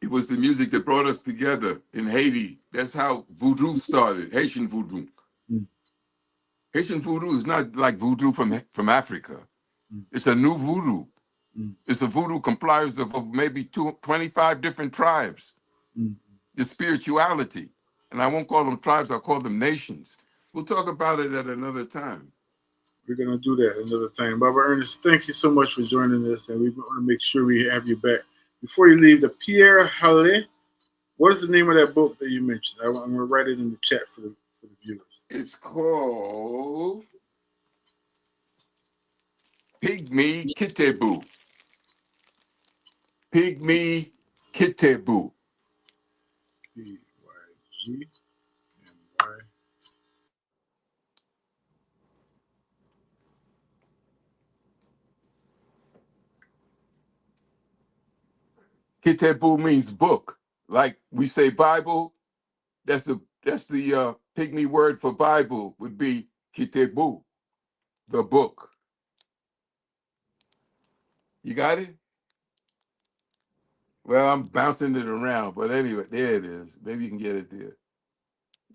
It was the music that brought us together in Haiti. That's how voodoo started, Haitian voodoo. Haitian voodoo is not like voodoo from Africa. It's a new voodoo. It's a voodoo comprised of maybe 25 different tribes. The spirituality. And I won't call them tribes, I'll call them nations. We'll talk about it at another time. We're going to do that another time. Baba Ernest, thank you so much for joining us, and we want to make sure we have you back. Before you leave, the Pierre Halle, what is the name of that book that you mentioned? I'm going to write it in the chat for the viewers. It's called Pygmy Kitebu. Pygmy Kitebu. P-Y-G-M-Y. Kitebu means book. Like we say Bible, that's the Pygmy word for Bible would be Kitebu, the book. You got it? Well, I'm bouncing it around, but anyway, there it is. Maybe you can get it there.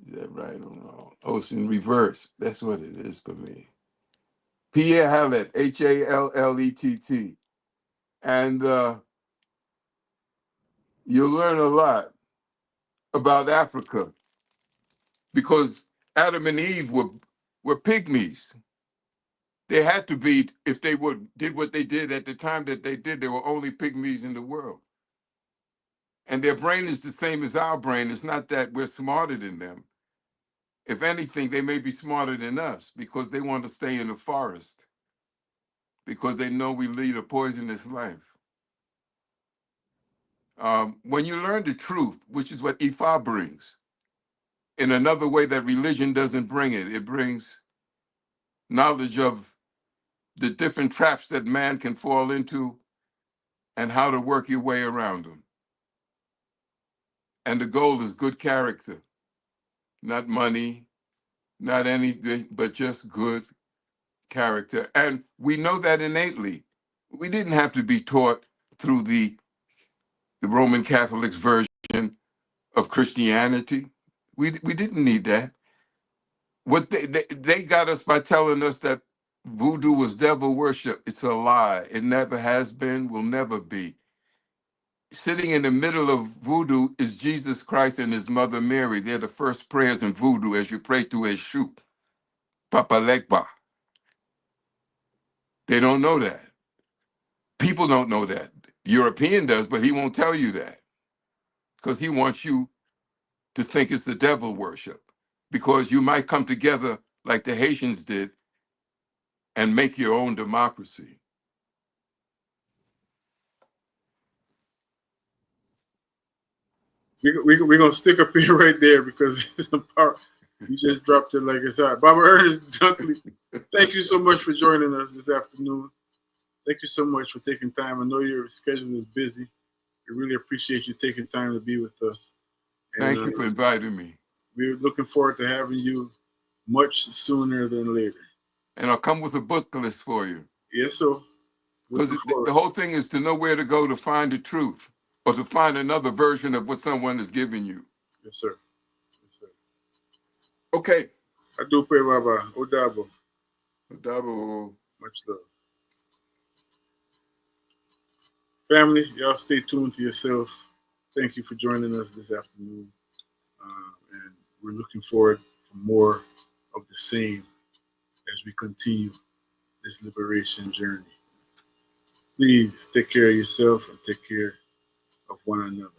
Is that right or wrong? Oh, it's in reverse. That's what it is for me. Pierre Hallett, Hallett. And you'll learn a lot about Africa because Adam and Eve were pygmies. They had to be, if they did what they did at the time that they did, there were only pygmies in the world. And their brain is the same as our brain. It's not that we're smarter than them. If anything, they may be smarter than us because they want to stay in the forest because they know we lead a poisonous life. When you learn the truth, which is what Ifa brings, in another way that religion doesn't bring it, it brings knowledge of the different traps that man can fall into and how to work your way around them. And the goal is good character, not money, not anything, but just good character. And we know that innately. We didn't have to be taught through the Roman Catholics' version of Christianity. We didn't need that. What they got us by telling us that voodoo was devil worship. It's a lie. It never has been, will never be. Sitting in the middle of voodoo is Jesus Christ and his mother Mary. They're the first prayers in voodoo as you pray to Eshu, Papa Legba. They don't know that. People don't know that. European does, but he won't tell you that because he wants you to think it's the devil worship, because you might come together like the Haitians did and make your own democracy. We're going to stick up here right there because it's a part. You just dropped it like it's hot. Baba Ernest Dunkley, thank you so much for joining us this afternoon. Thank you so much for taking time. I know your schedule is busy. We really appreciate you taking time to be with us. And, Thank you for inviting me. We're looking forward to having you much sooner than later. And I'll come with a book list for you. Yes, sir. Because the whole thing is to know where to go to find the truth or to find another version of what someone is giving you. Yes, sir. Yes, sir. Okay. I do pray, Baba. Odabo. Odabo. Much love. Family, y'all stay tuned to yourself. Thank you for joining us this afternoon. And we're looking forward for more of the same as we continue this liberation journey. Please take care of yourself and take care of one another.